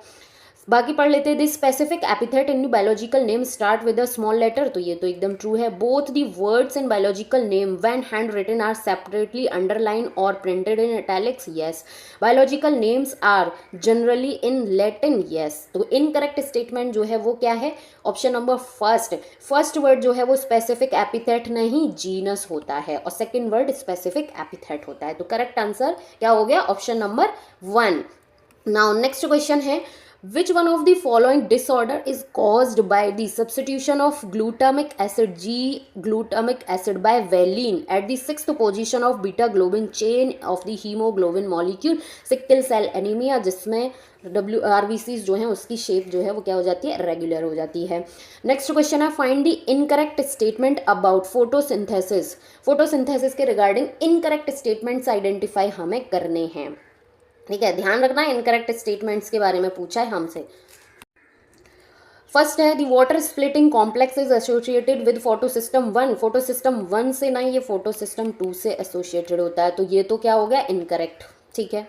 बाकी पढ़ लेते हैं, this specific epithet in biological name start with a small letter, तो ये तो एकदम ट्रू है। Both the words in biological name when hand written are separately underline और printed in italics, yes. Biological names are generally in Latin, yes. तो incorrect statement जो है वो क्या है, ऑप्शन नंबर फर्स्ट वर्ड जो है वो स्पेसिफिक एपिथेट नहीं, जीनस होता है, और सेकेंड वर्ड स्पेसिफिक एपिथेट होता है, तो करेक्ट आंसर क्या हो गया, option number 1। Now next question है, Which one of the following disorder is caused by the substitution of glutamic acid G glutamic acid by valine at the sixth position of beta globin chain of the hemoglobin molecule? Sickle cell anaemia, जिसमें WRBCs जो हैं उसकी shape जो है वो क्या हो जाती है, रेगुलर हो जाती है. नेक्स्ट क्वेश्चन है, find the incorrect statement about photosynthesis. Photosynthesis के रिगार्डिंग इनकरेक्ट स्टेटमेंट्स आइडेंटिफाई हमें करने हैं. ठीक है, ध्यान रखना है, इनकरेक्ट स्टेटमेंट्स के बारे में पूछा है हमसे. फर्स्ट है, the water splitting complex is associated with photosystem 1. Photosystem 1 से नहीं, ये फोटोसिस्टम 2 से एसोसिएटेड होता है, तो ये तो क्या हो गया, इनकरेक्ट. ठीक है.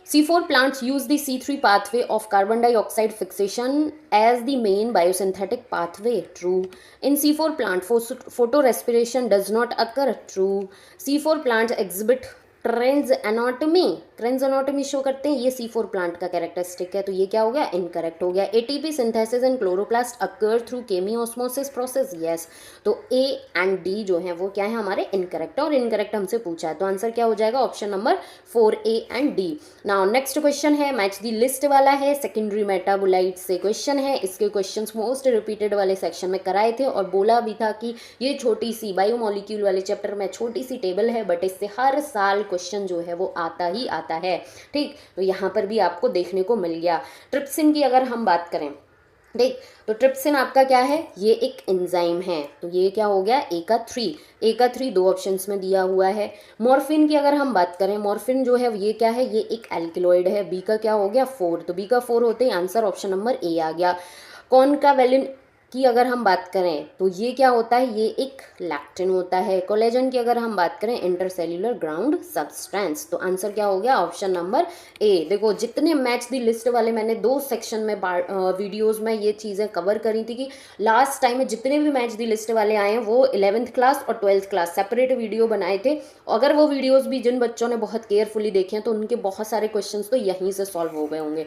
C4 plants use the C3 pathway of carbon dioxide fixation as the main biosynthetic pathway. True. In C4 plant, photorespiration does not occur. True. C4 plants exhibit Kranz anatomy show करते हैं, ये C4 plant का characteristic है, तो ये क्या हो गया, इनकरेक्ट हो गया. ATP synthesis in chloroplast occur through chemiosmosis process. Yes, तो ए एंड डी जो है वो क्या है हमारे, इनकरेक्ट. और इनकरेक्ट हमसे पूछा है, तो आंसर क्या हो जाएगा, option number 4 A and D. Now next question है, मैच दी लिस्ट वाला है, सेकेंडरी मेटाबोलाइट से क्वेश्चन है. इसके क्वेश्चन मोस्ट रिपीटेड वाले सेक्शन में कराए थे और बोला भी था कि ये छोटी सी बायोमोलिक्यूल वाले चैप्टर में छोटी सी टेबल है, बट इससे हर साल क्वेश्चन जो है वो आता ही आता है. ठीक, तो यहाँ पर भी आपको देखने को मिल गया. ट्रिप्सिन की अगर हम बात करें, ठीक, तो ट्रिप्सिन आपका क्या है, ये एक एंजाइम है, तो ये क्या हो गया, ए का 3 दो ऑप्शंस में दिया हुआ है. मॉर्फिन की अगर हम बात करें, मॉर्फिन जो है ये क्या है, ये एक एल्किलॉइड है, बी का क्या हो गया, 4, तो बी का 4 होते ही आंसर ऑप्शन नंबर ए आ गया. कॉनकावेलिन की अगर हम बात करें तो ये क्या होता है, ये एक लैक्टिन होता है. कोलेजन की अगर हम बात करें, इंटरसेल्यूलर ग्राउंड सब्सटेंस, तो आंसर क्या हो गया, ऑप्शन नंबर ए. देखो जितने मैच दी लिस्ट वाले मैंने 2 सेक्शन में वीडियोस में ये चीज़ें कवर करी थी कि लास्ट टाइम में जितने भी मैच दी लिस्ट वाले आए हैं वो 11th क्लास और 12th क्लास सेपरेट वीडियो बनाए थे. अगर वो वीडियोज़ भी जिन बच्चों ने बहुत केयरफुली देखे हैं तो उनके बहुत सारे क्वेश्चन तो यहीं से सॉल्व हो गए होंगे.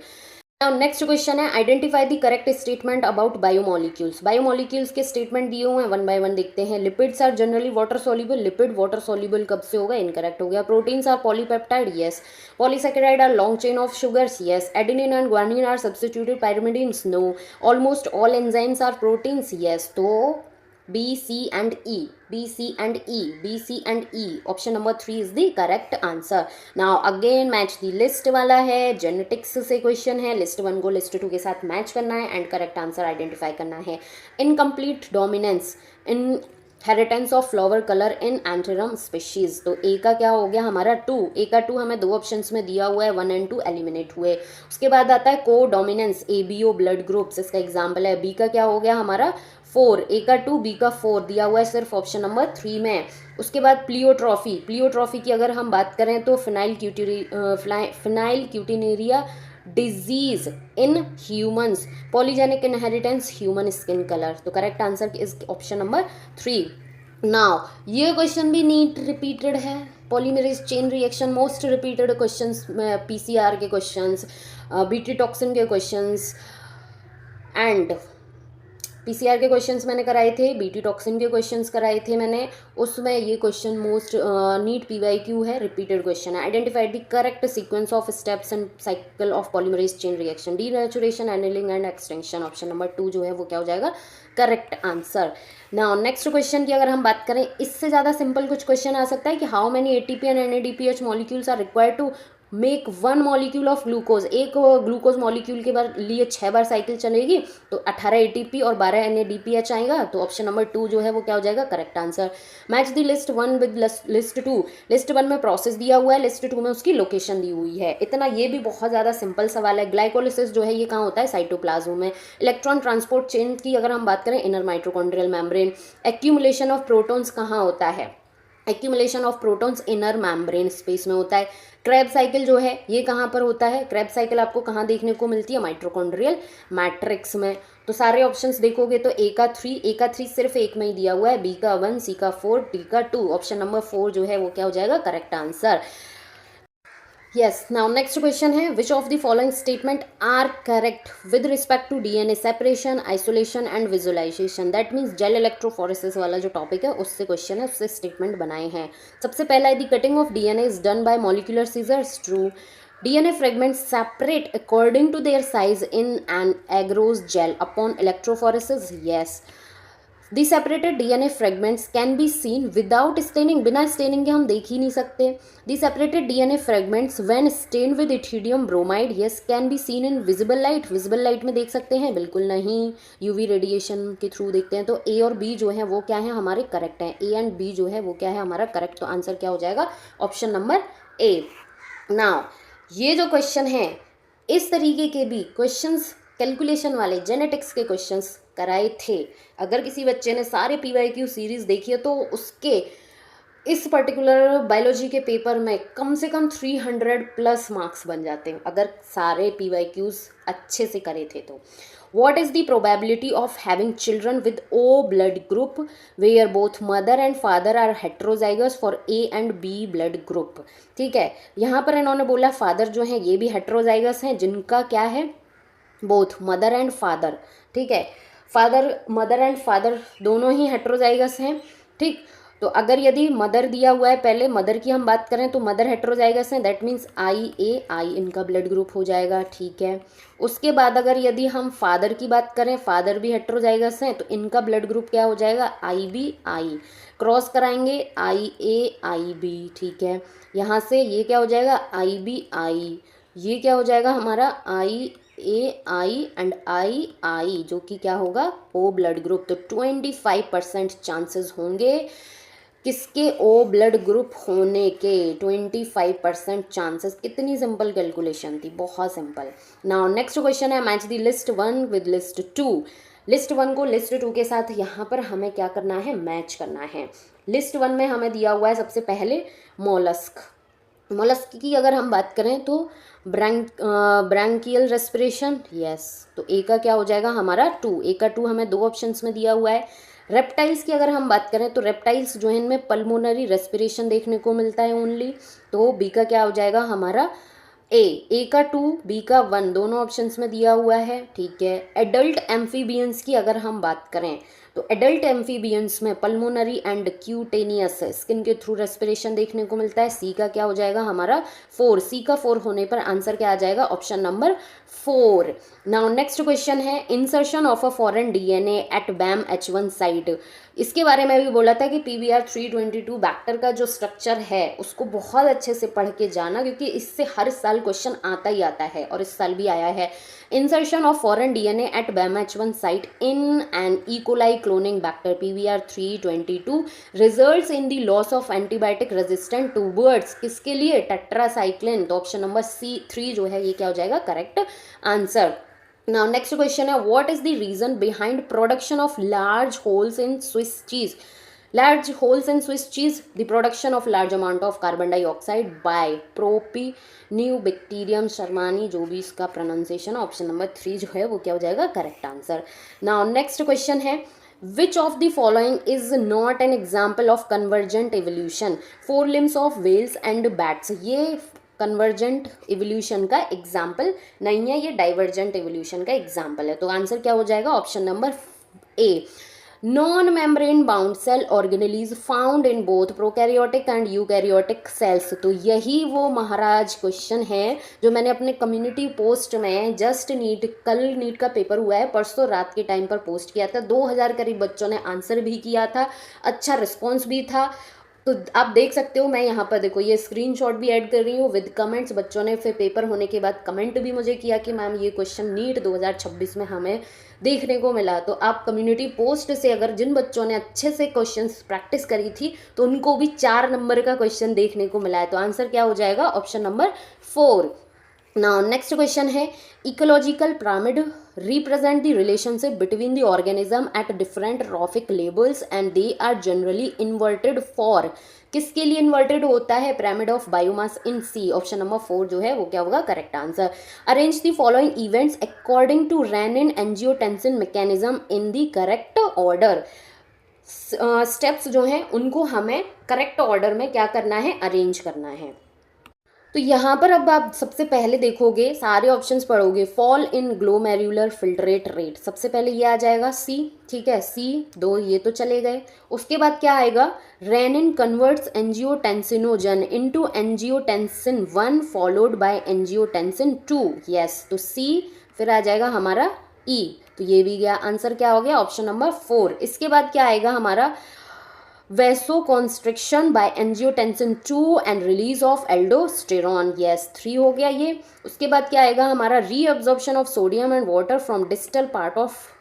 Now नेक्स्ट क्वेश्चन है, identify the correct statement about biomolecules. Biomolecules के स्टेटमेंट दिए हुए हैं, वन बाय वन देखते हैं. Lipids are generally water soluble. Lipid water soluble कब से होगा, इनकरेक्ट हो गया. Proteins are polypeptide. Yes. Polysaccharide are long chain of sugars. Yes. Adenine and guanine are substituted pyrimidines. No. Almost all enzymes are proteins. Yes. तो B, C and E. B, C and E. B, C and E. Option number 3 is the correct answer. Now again match the list वाला है, genetics से question है. List 1 को list 2 के साथ match करना है एंड करेक्ट आंसर आइडेंटिफाई करना है. Incomplete dominance inheritance of flower colour in antirrhinum species, तो ए का क्या हो गया हमारा 2. ए का 2 हमें 2 ऑप्शंस में दिया हुआ है, 1 एंड 2 एलिमिनेट हुए. उसके बाद आता है को डोमिनेंस, ABO ब्लड ग्रुप्स, इसका एग्जाम्पल है. बी का क्या हो गया हमारा 4. ए का 2, बी का 4 दिया हुआ है सिर्फ ऑप्शन नंबर 3 में. उसके बाद प्लियोट्रॉफी की अगर हम बात करें तो phenylketonuria disease in humans. Polygenic inheritance human skin colour, तो correct answer is option number 3. Now ये क्वेश्चन भी नीट रिपीटेड है. Polymerase chain reaction most repeated questions में PCR के क्वेश्चंस, BT टॉक्सिन के क्वेश्चंस एंड PCR के questions मैंने कराए थे, BT टॉक्सिन के क्वेश्चंस कराए थे मैंने. उसमें ये क्वेश्चन मोस्ट नीट PYQ है, रिपीटेड क्वेश्चन है. Identified the correct sequence of steps and cycle of polymerase chain reaction. Denaturation, annealing and extension, option number 2 जो है वो क्या हो जाएगा, correct answer. Now next question की अगर हम बात करें, इससे ज़्यादा सिंपल कुछ क्वेश्चन आ सकता है कि how many ATP and NADPH molecules are required to make 1 molecule of glucose. एक ग्लूकोज मॉलिक्यूल के लिए 6 बार साइकिल चलेगी, तो 18 ATP और 12 NADPH आएगा, तो ऑप्शन नंबर 2 जो है वो क्या हो जाएगा, correct answer. Match the list 1 with list 2. List 1 में प्रोसेस दिया हुआ है, लिस्ट 2 में उसकी लोकेशन दी हुई है. इतना ये भी बहुत ज़्यादा सिंपल सवाल है. ग्लाइकोलिसिस जो है ये कहाँ होता है, साइटोप्लाज्म में. इलेक्ट्रॉन ट्रांसपोर्ट चेन की अगर हम बात करें, inner mitochondrial membrane. Accumulation of protons कहाँ होता है, accumulation of protons inner membrane space में होता है. क्रैब साइकिल जो है ये कहाँ पर होता है, क्रैब साइकिल आपको कहाँ देखने को मिलती है, माइटोकॉन्ड्रियल मैट्रिक्स में. तो सारे ऑप्शंस देखोगे तो ए का 3 सिर्फ एक में ही दिया हुआ है, बी का 1, सी का 4, डी का 2. ऑप्शन नंबर 4 जो है वो क्या हो जाएगा, correct answer. Yes, now next question है, which of the following statement are correct with respect to DNA separation, isolation and visualization. That means gel electrophoresis वाला जो टॉपिक है उससे क्वेश्चन है, उससे स्टेटमेंट बनाए हैं. सबसे पहला है, the cutting of DNA is done by molecular scissors. True. DNA fragments separate according to their size in an agarose gel upon electrophoresis. Yes. The separated DNA fragments can be seen without staining. बिना staining के हम देख ही नहीं सकते. The separated DNA fragments when stained with ethidium bromide, yes, can be seen in visible light. Visible light में देख सकते हैं? बिल्कुल नहीं, UV रेडिएशन के थ्रू देखते हैं. तो A और B जो है वो क्या है हमारे करेक्ट हैं. A एंड B जो है वो क्या है हमारा करेक्ट. तो आंसर क्या हो जाएगा? Option number A. नाउ ये जो क्वेश्चन है, इस तरीके के भी क्वेश्चंस कैलकुलेशन वाले जेनेटिक्स के क्वेश्चंस कराए थे. अगर किसी बच्चे ने सारे PYQ सीरीज़ देखी है तो उसके इस पर्टिकुलर बायोलॉजी के पेपर में कम से कम 300+ मार्क्स बन जाते हैं अगर सारे PYQs अच्छे से करे थे तो. What is the probability of having children with O blood group where both mother and father are heterozygous for A and B blood group? ठीक है, यहाँ पर इन्होंने बोला फादर जो है ये भी हेट्रोजाइगस हैं जिनका क्या है बोथ मदर एंड फादर. ठीक है, फादर मदर एंड फादर दोनों ही हेट्रोजाइगस हैं. ठीक, तो अगर यदि मदर दिया हुआ है, पहले मदर की हम बात करें तो मदर हेट्रोजाइगस हैं, दैट मीन्स IA इनका ब्लड ग्रुप हो जाएगा. ठीक है, उसके बाद अगर यदि हम फादर की बात करें, फादर भी हेट्रोजाइगस हैं तो इनका ब्लड ग्रुप क्या हो जाएगा? IBI. क्रॉस कराएंगे IAIB. ठीक है, यहाँ से ये क्या हो जाएगा? IBI. ये क्या हो जाएगा हमारा? IAI एंड II जो कि क्या होगा? O blood group. तो 25% चांसेस होंगे किसके? O ब्लड ग्रुप होने के. 25% चांसेस. कितनी सिंपल कैलकुलेशन थी, बहुत सिंपल. नाउ नेक्स्ट क्वेश्चन है match the list 1 with list 2. List 1 को लिस्ट 2 के साथ यहाँ पर हमें क्या करना है? मैच करना है. लिस्ट 1 में हमें दिया हुआ है सबसे पहले मोलस्क. मोलस्क की अगर हम बात करें तो ब्रैंकियल रेस्पिरेशन. यस, तो ए का क्या हो जाएगा हमारा? 2. ए का 2 हमें 2 ऑप्शंस में दिया हुआ है. रेप्टाइल्स की अगर हम बात करें तो रेप्टाइल्स जो है इनमें पल्मोनरी रेस्पिरेशन देखने को मिलता है ओनली. तो बी का क्या हो जाएगा हमारा? ए का 2, बी का 1 दोनों ऑप्शंस में दिया हुआ है. ठीक है, एडल्ट एम्फीबियंस की अगर हम बात करें तो एडल्ट एम्फीबियंस में पल्मोनरी एंड क्यूटेनियस स्किन के थ्रू रेस्पिरेशन देखने को मिलता है. सी का क्या हो जाएगा हमारा? 4. सी का 4 होने पर आंसर क्या आ जाएगा? Option number 4. Now next question है insertion of a foreign DNA at BAM-H1 site. इसके बारे में भी बोला था कि PBR 322 बैक्टर का जो स्ट्रक्चर है उसको बहुत अच्छे से पढ़ के जाना, क्योंकि इससे हर साल क्वेश्चन आता ही आता है और इस साल भी आया है. Insertion of foreign DNA at BAM-H1 site in an E. coli cloning vector PBR 322 results in the loss of antibiotic resistant towards. किसके लिए? टेट्रासाइक्लिन. तो ऑप्शन नंबर C3 जो है ये क्या हो जाएगा? Correct answer. Now next question है what is the reason behind production of large holes in Swiss cheese? Large holes in Swiss cheese, the production of large amount of carbon dioxide by Propionibacterium shermani, जो भी इसका pronunciation. Option number 3 जो है वो क्या हो जाएगा? Correct answer. Now next question है which of the following is not an example of convergent evolution? Four limbs of whales and bats. ये कन्वर्जेंट इवोल्यूशन का एग्जाम्पल नहीं है, ये डाइवर्जेंट इवोल्यूशन का एग्जाम्पल है. तो आंसर क्या हो जाएगा? Option number A. Non membrane bound cell organelles found in both prokaryotic and eukaryotic cells. तो यही वो महाराज क्वेश्चन है जो मैंने अपने कम्युनिटी पोस्ट में जस्ट कल नीट का पेपर हुआ है, परसों रात के टाइम पर पोस्ट किया था. 2000 करीब बच्चों ने आंसर भी किया था, अच्छा रिस्पॉन्स भी था. तो आप देख सकते हो, मैं यहाँ पर देखो ये स्क्रीनशॉट भी ऐड कर रही हूँ विद कमेंट्स. बच्चों ने फिर पेपर होने के बाद कमेंट भी मुझे किया कि मैम ये क्वेश्चन नीट 2026 में हमें देखने को मिला. तो आप कम्युनिटी पोस्ट से अगर जिन बच्चों ने अच्छे से क्वेश्चंस प्रैक्टिस करी थी तो उनको भी 4 नंबर का क्वेश्चन देखने को मिला है. तो आंसर क्या हो जाएगा? Option number 4. Now next question है ecological pyramid represent the relationship between the organism at different trophic levels and they are generally inverted for. किसके लिए इन्वर्टेड होता है? Pyramid of biomass in sea. Option number 4 जो है वो क्या होगा? Correct answer. Arrange the following events according to renin angiotensin mechanism in the correct order. Steps जो हैं उनको हमें करेक्ट ऑर्डर में क्या करना है? अरेंज करना है. तो यहाँ पर अब आप सबसे पहले देखोगे, सारे ऑप्शंस पढ़ोगे, fall in glomerular filtrate rate, सबसे पहले ये आ जाएगा सी, ठीक है, सी, दो ये तो चले गए। उसके बाद क्या आएगा, renin converts angiotensinogen into angiotensin 1 followed by angiotensin 2, yes, तो सी, फिर आ जाएगा हमारा ई, तो ये भी गया, आंसर क्या हो गया, ऑप्शन नंबर 4। इसके बाद क्या आएगा हमारा, vasoconstriction by angiotensin 2 and release of aldosterone, yes, 3 हो गया ये। उसके बाद क्या आएगा हमारा, reabsorption of sodium and water from distal part of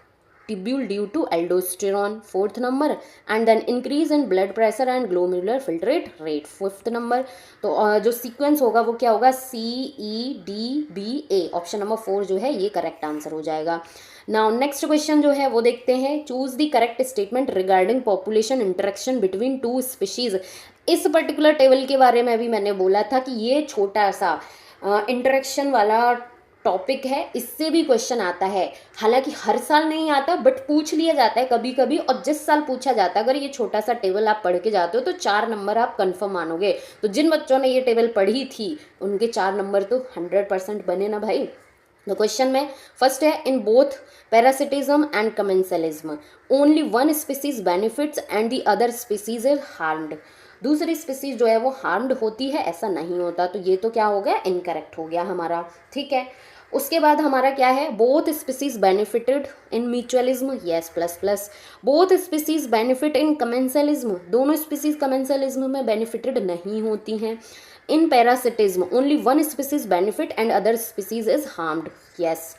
tubule due to aldosterone, 4th number, and then increase in blood pressure and glomerular filtrate rate, 5th number. तो जो सीक्वेंस होगा वो क्या होगा, CEDBA, ऑप्शन नंबर 4 जो है ये correct answer हो जाएगा। नाउ नेक्स्ट क्वेश्चन जो है वो देखते हैं, choose the correct statement regarding population interaction between two species. इस पर्टिकुलर टेबल के बारे में भी मैंने बोला था कि ये छोटा सा इंटरेक्शन वाला टॉपिक है, इससे भी क्वेश्चन आता है, हालांकि हर साल नहीं आता बट पूछ लिया जाता है कभी कभी, और जिस साल पूछा जाता है, अगर ये छोटा सा टेबल आप पढ़ के जाते हो तो 4 नंबर आप कंफर्म मानोगे। तो जिन बच्चों ने ये टेबल पढ़ी थी उनके 4 नंबर तो 100% बने ना भाई। तो क्वेश्चन में फर्स्ट है, in both parasitism and commensalism only one species benefits and the other species is harmed. दूसरी स्पीसीज जो है वो हार्म्ड होती है, ऐसा नहीं होता, तो ये तो क्या हो गया, इनकरेक्ट हो गया हमारा, ठीक है। उसके बाद हमारा क्या है, both species benefited in mutualism, yes, plus plus. Both species benefit in commensalism, दोनों स्पीसीज कमेंसलिज्म में बेनिफिटेड नहीं होती हैं। In parasitism only one species benefit and other species is harmed, yes.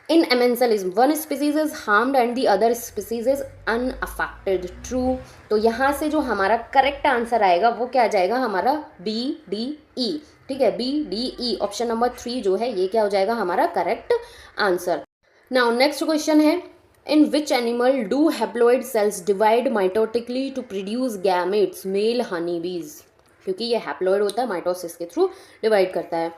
In amensalism one species is harmed and the other species is unaffected, true. तो यहाँ से जो हमारा करेक्ट आंसर आएगा वो क्या आ जाएगा हमारा, BDE, ठीक है, BDE, ऑप्शन नंबर 3 जो है ये क्या हो जाएगा हमारा correct answer. Now next question है, in which animal do haploid cells divide mitotically to produce gametes, male honey bees, क्योंकि ये हैप्लॉइड होता है, माइटोसिस के थ्रू डिवाइड करता है।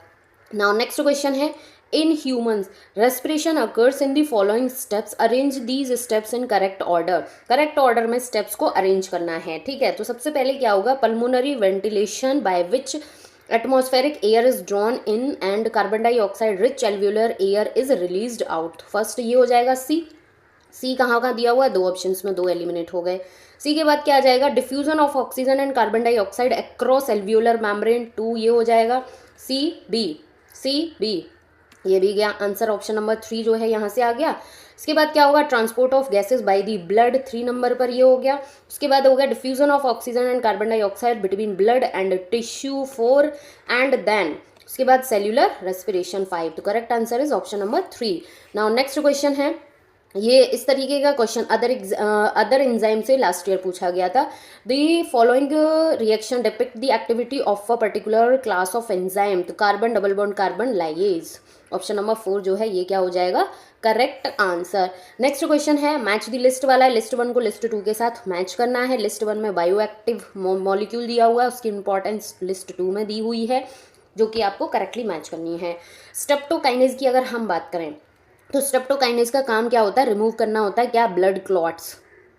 नाउ नेक्स्ट क्वेश्चन है, in humans respiration occurs in the following steps, arrange these steps in correct order. Correct order में steps को अरेंज करना है, ठीक है। तो सबसे पहले क्या होगा, pulmonary ventilation by which atmospheric air is drawn in and carbon dioxide rich alveolar air is released out, first ये हो जाएगा सी। सी कहाँ कहाँ दिया हुआ है, 2 ऑप्शंस में 2 एलिमिनेट हो गए। सी के बाद क्या आ जाएगा, diffusion of oxygen and carbon dioxide across alveolar membrane, 2 ये हो जाएगा। सी बी ये भी गया आंसर, ऑप्शन नंबर 3 जो है यहाँ से आ गया। इसके बाद क्या होगा, transport of gases by the blood, 3 number पर ये हो गया। उसके बाद हो गया diffusion of oxygen and carbon dioxide between blood and tissue, 4, and then उसके बाद सेल्यूलर रेस्पिरेशन, 5। तो correct answer is option number 3। Now next question है, ये इस तरीके का क्वेश्चन अदर एंजाइम से लास्ट ईयर पूछा गया था। The following reaction depict the activity of a particular class of enzyme, तो carbon double bond carbon ligase, option number 4 जो है ये क्या हो जाएगा करेक्ट आंसर। नेक्स्ट क्वेश्चन है, मैच द लिस्ट वाला है, लिस्ट 1 को लिस्ट 2 के साथ मैच करना है। लिस्ट 1 में बायो एक्टिव मॉलिक्यूल दिया हुआ है, उसकी इंपॉर्टेंस लिस्ट 2 में दी हुई है, जो कि आपको करेक्टली मैच करनी है। स्ट्रेप्टोकाइनेज की अगर हम बात करें तो स्ट्रेप्टोकाइनेज का काम क्या होता है, रिमूव करना होता है क्या, blood clots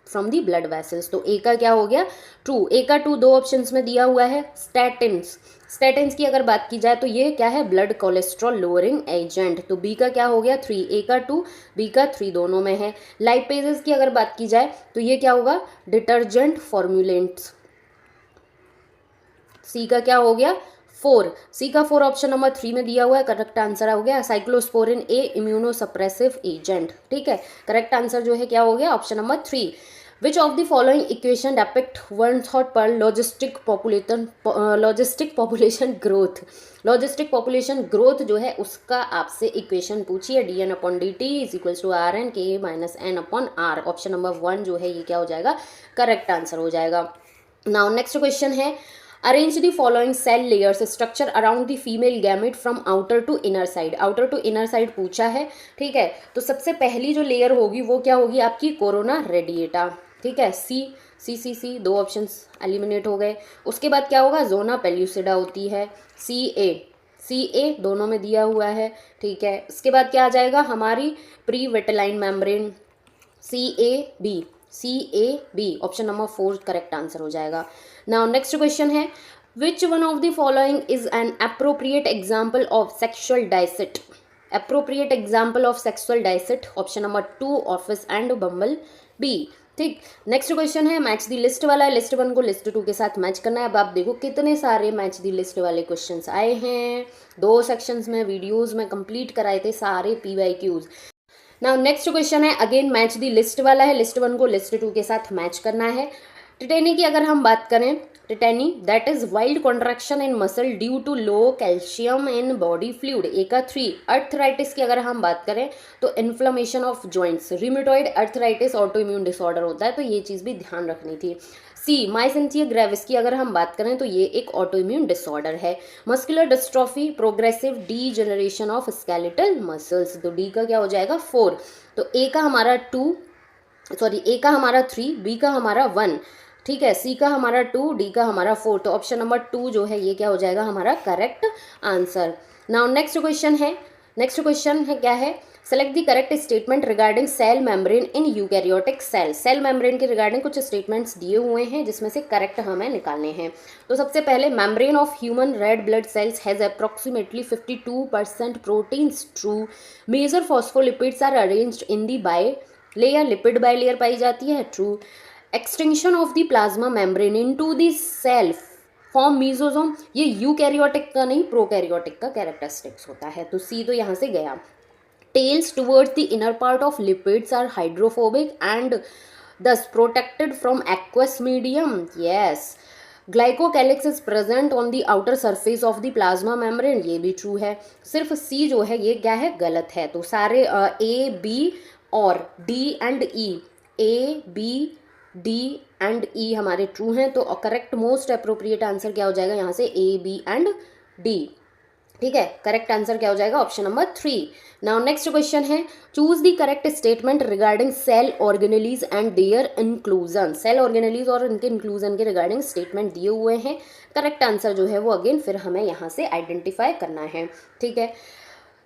from the blood vessels. तो ए का क्या हो गया, ट्रू। ए का 2 ऑप्शंस में दिया हुआ है। स्टैटिन्स की अगर बात की जाए तो ये क्या है, ब्लड कोलेस्ट्रॉल लोअरिंग एजेंट, तो बी का क्या हो गया 3। ए का 2, बी का 3 दोनों में है। लाइपेजेस की अगर बात की जाए तो ये क्या होगा, डिटर्जेंट फॉर्मुलेंट्स, सी का क्या हो गया 4। सी का 4 ऑप्शन नंबर 3 में दिया हुआ है, करेक्ट आंसर हो गया साइक्लोस्पोरिन ए, इम्यूनोसप्रेसिव एजेंट, ठीक है। करेक्ट आंसर जो है क्या हो गया option number 3। Which of the following equation depict वन थॉट Pearl logistic population growth. Logistic population growth जो है उसका आपसे इक्वेशन पूछिए, dn/dt is equals to rn k minus n upon r, option number 1 जो है ये क्या हो जाएगा करेक्ट आंसर हो जाएगा। नाउ नेक्स्ट क्वेश्चन है, arrange the following cell layers structure around the female gamete from outer to inner side. Outer to inner side पूछा है, ठीक है। तो सबसे पहली जो लेयर होगी वो क्या होगी आपकी कोरोना रेडिएटा, ठीक है। सी 2 ऑप्शंस एलिमिनेट हो गए। उसके बाद क्या होगा, जोना पेल्यूसिडा होती है, सी ए दोनों में दिया हुआ है, ठीक है। उसके बाद क्या आ जाएगा हमारी perivitelline membrane, C A B, option number 4 correct answer हो जाएगा। नाउ नेक्स्ट क्वेश्चन है, which one of the following is an appropriate example of sexual deceit, appropriate example of sexual deceit, option number 2 Ophrys and bumble bee. ठीक, next question है match the list वाला है, list 1 को list 2 के साथ match करना है। अब आप देखो कितने सारे मैच दी लिस्ट वाले क्वेश्चंस आए हैं, 2 सेक्शंस में वीडियोस में कंप्लीट कराए थे सारे PYQs। नाउ नेक्स्ट क्वेश्चन है अगेन मैच दी लिस्ट वाला है, लिस्ट 1 को लिस्ट 2 के साथ मैच करना है। टिटेनी की अगर हम बात करें, tetany that is wild contraction in muscle due to low calcium in body fluid, A का 3। अर्थराइटिस की अगर हम बात करें तो inflammation of joints, rheumatoid arthritis autoimmune disorder होता है, तो ये चीज़ भी ध्यान रखनी थी। सी माइसेंथिया ग्रेविस की अगर हम बात करें तो ये एक ऑटो इम्यून डिसऑर्डर है। Muscular dystrophy, progressive degeneration of skeletal muscles, तो डी का क्या हो जाएगा 4। तो ए का हमारा 2, सॉरी ए का हमारा 3, बी का हमारा 1, ठीक है, सी का हमारा 2, डी का हमारा 4, तो ऑप्शन नंबर 2 जो है ये क्या हो जाएगा हमारा correct answer. Now next question है क्या है, select the correct statement regarding cell membrane in eukaryotic cell. Cell membrane के रिगार्डिंग कुछ स्टेटमेंट्स दिए हुए हैं जिसमें से करेक्ट हमें निकालने हैं। तो सबसे पहले membrane of human red blood cells has approximately 52% proteins, true. Major phospholipids are arranged in the bilayer, lipid bilayer पाई जाती है, true. Extension of the plasma membrane into the cell form mesosome, ये eukaryotic का नहीं prokaryotic का characteristics होता है, तो सी तो यहाँ से गया। Tails towards the inner part of lipids are hydrophobic and thus protected from aqueous medium. Yes. Glycocalyx is present on the outer surface of the plasma membrane. ये भी true है। सिर्फ C जो है ये क्या है गलत है, तो सारे A, B और D and E, A, B, D and E हमारे true हैं, तो करेक्ट मोस्ट अप्रोप्रिएट आंसर क्या हो जाएगा यहाँ से A, B and D। ठीक है, करेक्ट आंसर क्या हो जाएगा option number 3। Now next question है choose the correct statement regarding cell organelles and their inclusion. Cell organelles और इनके इंक्लूजन के रिगार्डिंग स्टेटमेंट दिए हुए हैं, करेक्ट आंसर जो है वो अगेन फिर हमें यहाँ से आइडेंटिफाई करना है। ठीक है,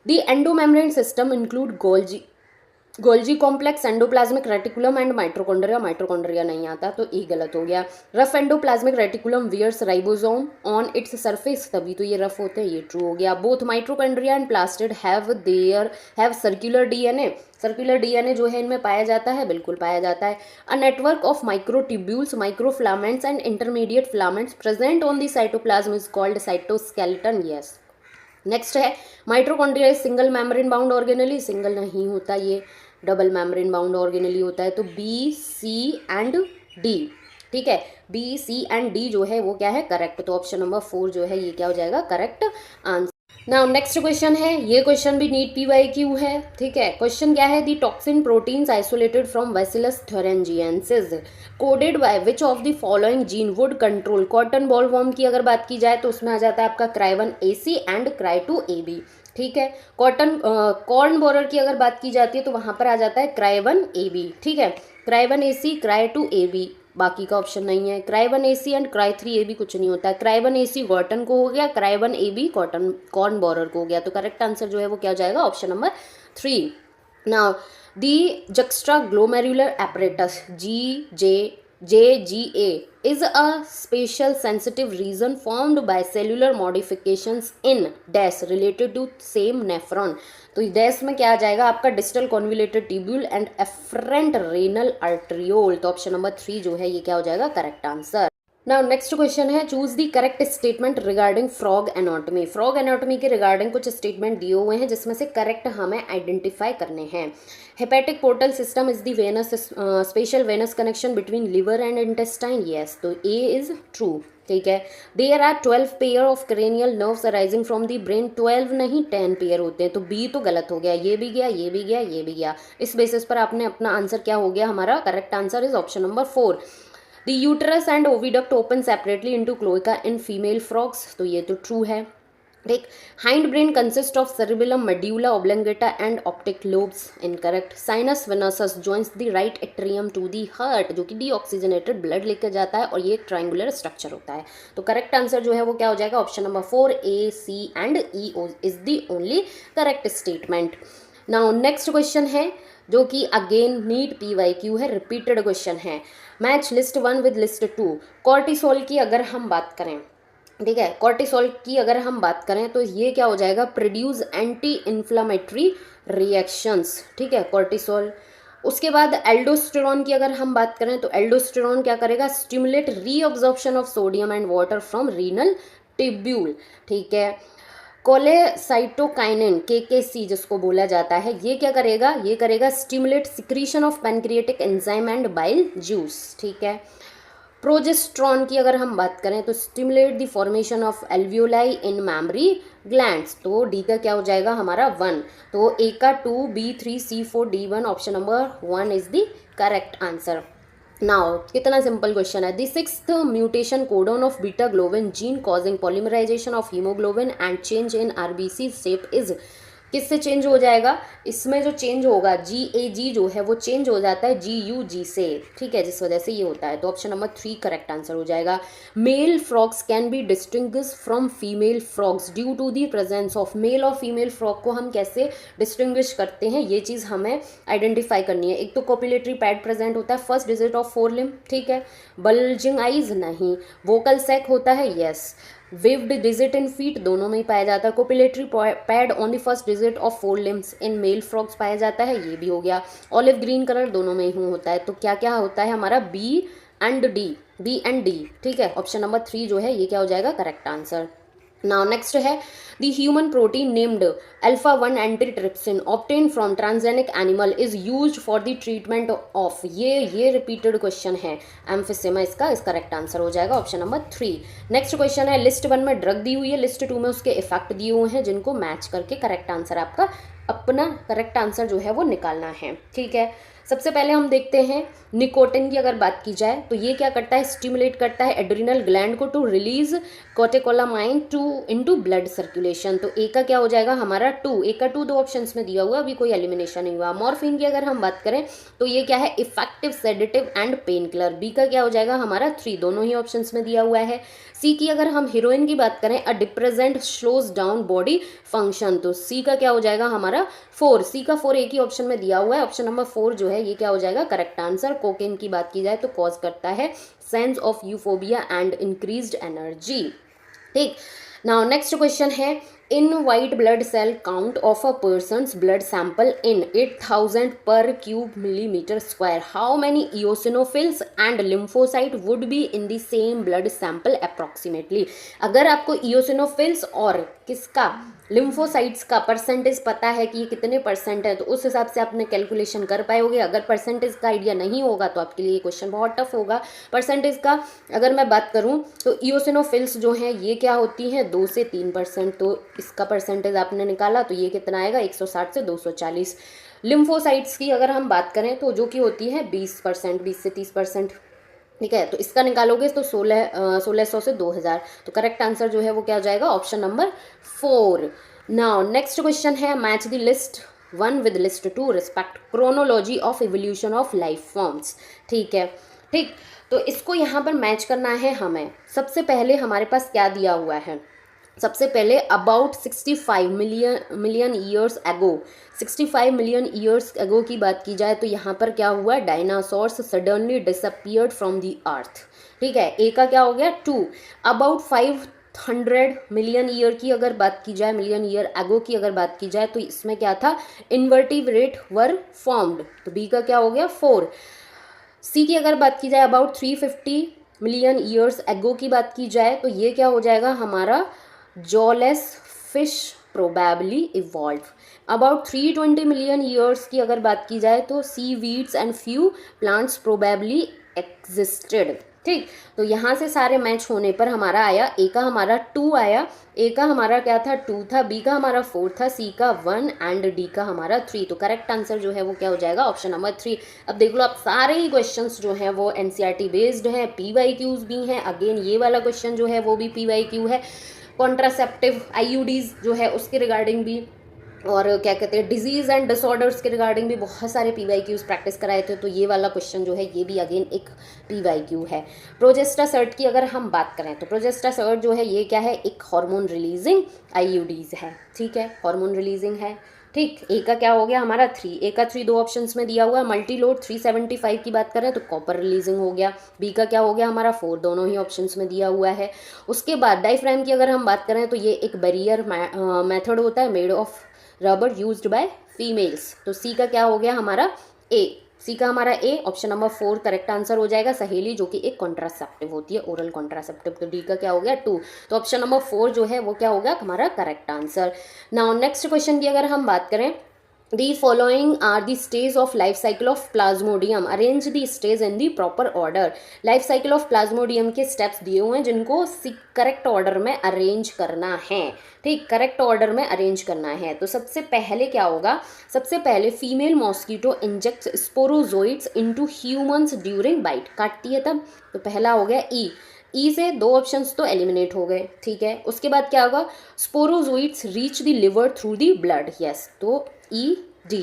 the endomembrane system include Golgi complex, endoplasmic reticulum and mitochondria, mitochondria नहीं आता तो ये गलत हो गया। Rough endoplasmic reticulum bears ribosome on its surface, तभी तो ये रफ होते हैं, ये ट्रू हो गया। Both mitochondria and plastid have circular DNA, circular DNA जो है इनमें पाया जाता है, बिल्कुल पाया जाता है। A network of microtubules, microfilaments and intermediate filaments present on the cytoplasm is called cytoskeleton. Yes. Next है mitochondria is single membrane bound organelle, single नहीं होता, ये डबल मेम्ब्रेन बाउंड ऑर्गेनेली होता है, तो बी, सी एंड डी। ठीक है, B, C and D जो है वो क्या है करेक्ट, तो ऑप्शन नंबर 4 जो है ये क्या हो जाएगा correct answer. Now next question है, ये क्वेश्चन भी नीट PYQ है। ठीक है, क्वेश्चन क्या है, the toxin proteins isolated from Bacillus thuringiensis coded by which of the following gene would control. Cotton bollworm की अगर बात की जाए तो उसमें आ जाता है आपका Cry1AC एंड Cry2AB। ठीक है, कॉर्न बोरर की अगर बात की जाती है तो वहां पर आ जाता है Cry1AB। ठीक है, Cry1AC, Cry2AB, बाकी का ऑप्शन नहीं है। Cry1AC एंड Cry3AB कुछ नहीं होता है। Cry1AC कॉटन को हो गया, Cry1AB कॉर्न बोरर को हो गया, तो करेक्ट आंसर जो है वो क्या हो जाएगा option number 3। Now the juxta glomerular apparatus JGA is a spatial sensitive region formed by cellular modifications in dash related to same nephron। तो डैश में क्या आ जाएगा आपका distal convoluted tubule and efferent renal arteriole, तो option number 3 जो है ये क्या हो जाएगा correct answer. Now next question है choose the correct statement regarding frog anatomy. Frog anatomy के रिगार्डिंग कुछ स्टेटमेंट दिए हुए हैं जिसमें से करेक्ट हमें आइडेंटिफाई करने हैं। Hepatic portal system is the venous special venous connection between liver and intestine, yes, तो ए इज ट्रू। ठीक है, there are 12 pair of cranial nerves arising from the brain, 12 नहीं 10 पेयर होते हैं, तो बी तो गलत हो गया, ये भी गया, ये भी गया, ये भी गया। इस बेसिस पर आपने अपना आंसर क्या हो गया, हमारा correct answer is option number 4। The uterus and oviduct open separately into cloaca in female frogs, तो ये तो ट्रू है। ठीक, hind brain consist of cerebellum, medulla oblongata and optic lobes, incorrect. Sinus venosus joins the right atrium to the heart, जो कि deoxygenated blood लेकर जाता है और ये एक ट्राइंगुलर स्ट्रक्चर होता है, तो करेक्ट आंसर जो है वो क्या हो जाएगा option number 4, A, C and E is the only correct statement. Now next question है जो कि अगेन नीट PYQ है, रिपीटेड क्वेश्चन है। Match list 1 with list 2। Cortisol की अगर हम बात करें ठीक है। कॉर्टिसोल की अगर हम बात करें तो ये क्या हो जाएगा, प्रोड्यूस एंटी इन्फ्लामेटरी रिएक्शंस, ठीक है, कॉर्टिसोल। उसके बाद एल्डोस्टेरॉन की अगर हम बात करें तो एल्डोस्टेरॉन क्या करेगा, stimulate reabsorption of sodium and water from renal tubule, ठीक है। कोलेसाइटोकाइनिन केकेसी जिसको बोला जाता है, ये क्या करेगा, ये करेगा stimulate secretion of pancreatic enzyme and bile juice, ठीक है। प्रोजेस्ट्रॉन की अगर हम बात करें तो stimulate the formation of alveoli in memory glands, तो डी का क्या हो जाएगा हमारा 1, तो ए का 2, B 3, C 4, D 1, option number 1 is the correct answer. Now कितना सिंपल क्वेश्चन है, the sixth mutation codon of beta globin gene causing polymerisation of haemoglobin and change in RBC shape is, किससे change हो जाएगा, इसमें जो change होगा GAG जो है वो चेंज हो जाता है GUG से, ठीक है, जिस वजह से ये होता है, तो ऑप्शन नंबर 3 करेक्ट आंसर हो जाएगा। Male frogs can be distinguish from female frogs due to the presence of, male और फीमेल फ्रॉग को हम कैसे डिस्टिंग्विश करते हैं, ये चीज़ हमें आइडेंटिफाई करनी है। एक तो कॉपुलेटरी पैड प्रेजेंट होता है, फर्स्ट डिजिट ऑफ 4 लिम्ब, ठीक है, बल्जिंग आइज नहीं, वोकल सैक होता है, yes, webbed digit in feet दोनों में ही पाया जाता है, copulatory pad on the first digit of 4 limbs in male frogs पाया जाता है, ये भी हो गया। ऑलिव ग्रीन कलर दोनों में ही होता है, तो क्या क्या होता है हमारा बी एंड डी, ठीक है, ऑप्शन नंबर 3 जो है ये क्या हो जाएगा करेक्ट आंसर। नाउ नेक्स्ट है the human protein named alpha 1 antitrypsin obtain from transgenic animal is used for the treatment of, ये रिपीटेड क्वेश्चन है, एम्फिसेमा इसका करेक्ट आंसर हो जाएगा ऑप्शन नंबर 3। नेक्स्ट क्वेश्चन है, लिस्ट 1 में ड्रग दी हुई है, लिस्ट 2 में उसके इफेक्ट दिए हुए हैं, जिनको मैच करके करेक्ट आंसर आपका अपना करेक्ट आंसर जो है वो निकालना है, ठीक है। सबसे पहले हम देखते हैं निकोटिन की अगर बात की जाए तो ये क्या करता है, स्टिमुलेट करता है एड्रिनल ग्लैंड को to release catecholamine to into blood circulation, तो ए का क्या हो जाएगा हमारा 2, ए का 2 दो ऑप्शंस में दिया हुआ, अभी कोई एलिमिनेशन नहीं हुआ। मॉर्फिन की अगर हम बात करें तो ये क्या है, effective sedative and painkiller, B का क्या हो जाएगा हमारा 3, दोनों ही ऑप्शंस में दिया हुआ है। सी की अगर हम हीरोइन की बात करें, a depressant slows down body function, तो सी का क्या हो जाएगा हमारा 4, सी का 4 एक ही ऑप्शन में दिया हुआ है, ऑप्शन नंबर 4 जो है ये क्या हो जाएगा करेक्ट आंसर। कोकेन की बात की जाए तो कॉज करता है sense of euphoria and increased energy, ठीक। नाउ नेक्स्ट क्वेश्चन है, in white blood cell count of a person's blood sample in 8000 per cube millimetre square, how many eosinophils and lymphocyte would be in the same blood sample approximately, अगर आपको eosinophils और किसका lymphocytes का percentage पता है कि ये कितने परसेंट है, तो उस हिसाब से आपने कैलकुलेशन कर पाओगे। अगर परसेंटेज का आइडिया नहीं होगा तो आपके लिए ये क्वेश्चन बहुत टफ होगा। परसेंटेज का अगर मैं बात करूं तो इओसिनोफिल्स जो हैं ये क्या होती हैं 2 से 3%, तो इसका परसेंटेज आपने निकाला तो ये कितना आएगा 160 से 240। लिम्फोसाइट्स की अगर हम बात करें तो जो कि होती है 20%, 20 से 30%, ठीक है, तो इसका निकालोगे तो 1600 से 2000, तो करेक्ट आंसर जो है वो क्या हो जाएगा option number 4। Now next question है, match the list 1 with list 2 respect chronology of evolution of life forms, ठीक है, ठीक, तो इसको यहाँ पर मैच करना है हमें। सबसे पहले हमारे पास क्या दिया हुआ है, सबसे पहले about 65 million years ago, 65 million years ago की बात की जाए तो यहाँ पर क्या हुआ, dinosaurs suddenly disappeared from the earth, ठीक है, ए का क्या हो गया 2। अबाउट 500 मिलियन ईयर की अगर बात की जाए, मिलियन ईयर एगो की अगर बात की जाए तो इसमें क्या था, इन्वर्टिब्रेट वर फॉर्म्ड, तो बी का क्या हो गया 4। सी की अगर बात की जाए अबाउट 350 मिलियन ईयर्स एगो की बात की जाए तो ये क्या हो जाएगा हमारा, jawless fish probably evolve. About 320 million years की अगर बात की जाए तो seaweeds and few plants probably existed, ठीक, तो यहाँ से सारे मैच होने पर हमारा आया, ए का हमारा 2 आया, ए का हमारा क्या था 2 था, बी का हमारा 4 था, सी का 1 एंड डी का हमारा 3, तो करेक्ट आंसर जो है वो क्या हो जाएगा ऑप्शन नंबर 3। अब देख लो आप सारे ही क्वेश्चंस जो हैं वो एनसीईआरटी बेस्ड हैं, पीवाईक्यूज भी हैं, अगेन ये वाला क्वेश्चन जो है वो भी पीवाईक्यू है, कॉन्ट्रासेप्टिव आईयूडीज जो है उसके रिगार्डिंग भी, और क्या कहते हैं डिजीज़ एंड डिसऑर्डर्स के रिगार्डिंग भी बहुत सारे पीवाईक्यूज प्रैक्टिस कराए थे, तो ये वाला क्वेश्चन जो है ये भी अगेन एक पीवाईक्यू है। प्रोजेस्टासर्ट की अगर हम बात करें तो प्रोजेस्टासर्ट जो है ये क्या है, एक हार्मोन रिलीजिंग आईयूडीज है, ठीक है, हार्मोन रिलीजिंग है, ठीक, ए का क्या हो गया हमारा 3, ए का 3 दो ऑप्शंस में दिया हुआ है। मल्टी लोड 375 की बात करें तो कॉपर रिलीजिंग हो गया। बी का क्या हो गया हमारा 4, दोनों ही ऑप्शंस में दिया हुआ है। उसके बाद डाइफ्राम की अगर हम बात करें तो ये एक बैरियर मेथड होता है made of rubber used by females. तो सी का क्या हो गया हमारा ए, सी का हमारा ए, ऑप्शन नंबर 4 करेक्ट आंसर हो जाएगा। सहेली जो कि एक कॉन्ट्रासेप्टिव होती है, ओरल कॉन्ट्रासेप्टिव। तो डी का क्या हो गया 2, तो ऑप्शन नंबर 4 जो है वो क्या होगा हमारा correct answer. Now next question की अगर हम बात करें, the following are the stage of life cycle of plasmodium, arrange the stage in the proper order। Life cycle of Plasmodium के स्टेप्स दिए हुए हैं जिनको करेक्ट ऑर्डर में अरेंज करना है। ठीक, करेक्ट ऑर्डर में अरेंज करना है। तो सबसे पहले क्या होगा, सबसे पहले female mosquito inject sporozoites into humans during bite, काटती है तब। तो पहला हो गया ई से दो ऑप्शंस तो एलिमिनेट हो गए। ठीक है, उसके बाद क्या होगा, sporozoites reach the liver through the blood, yes, तो ई डी।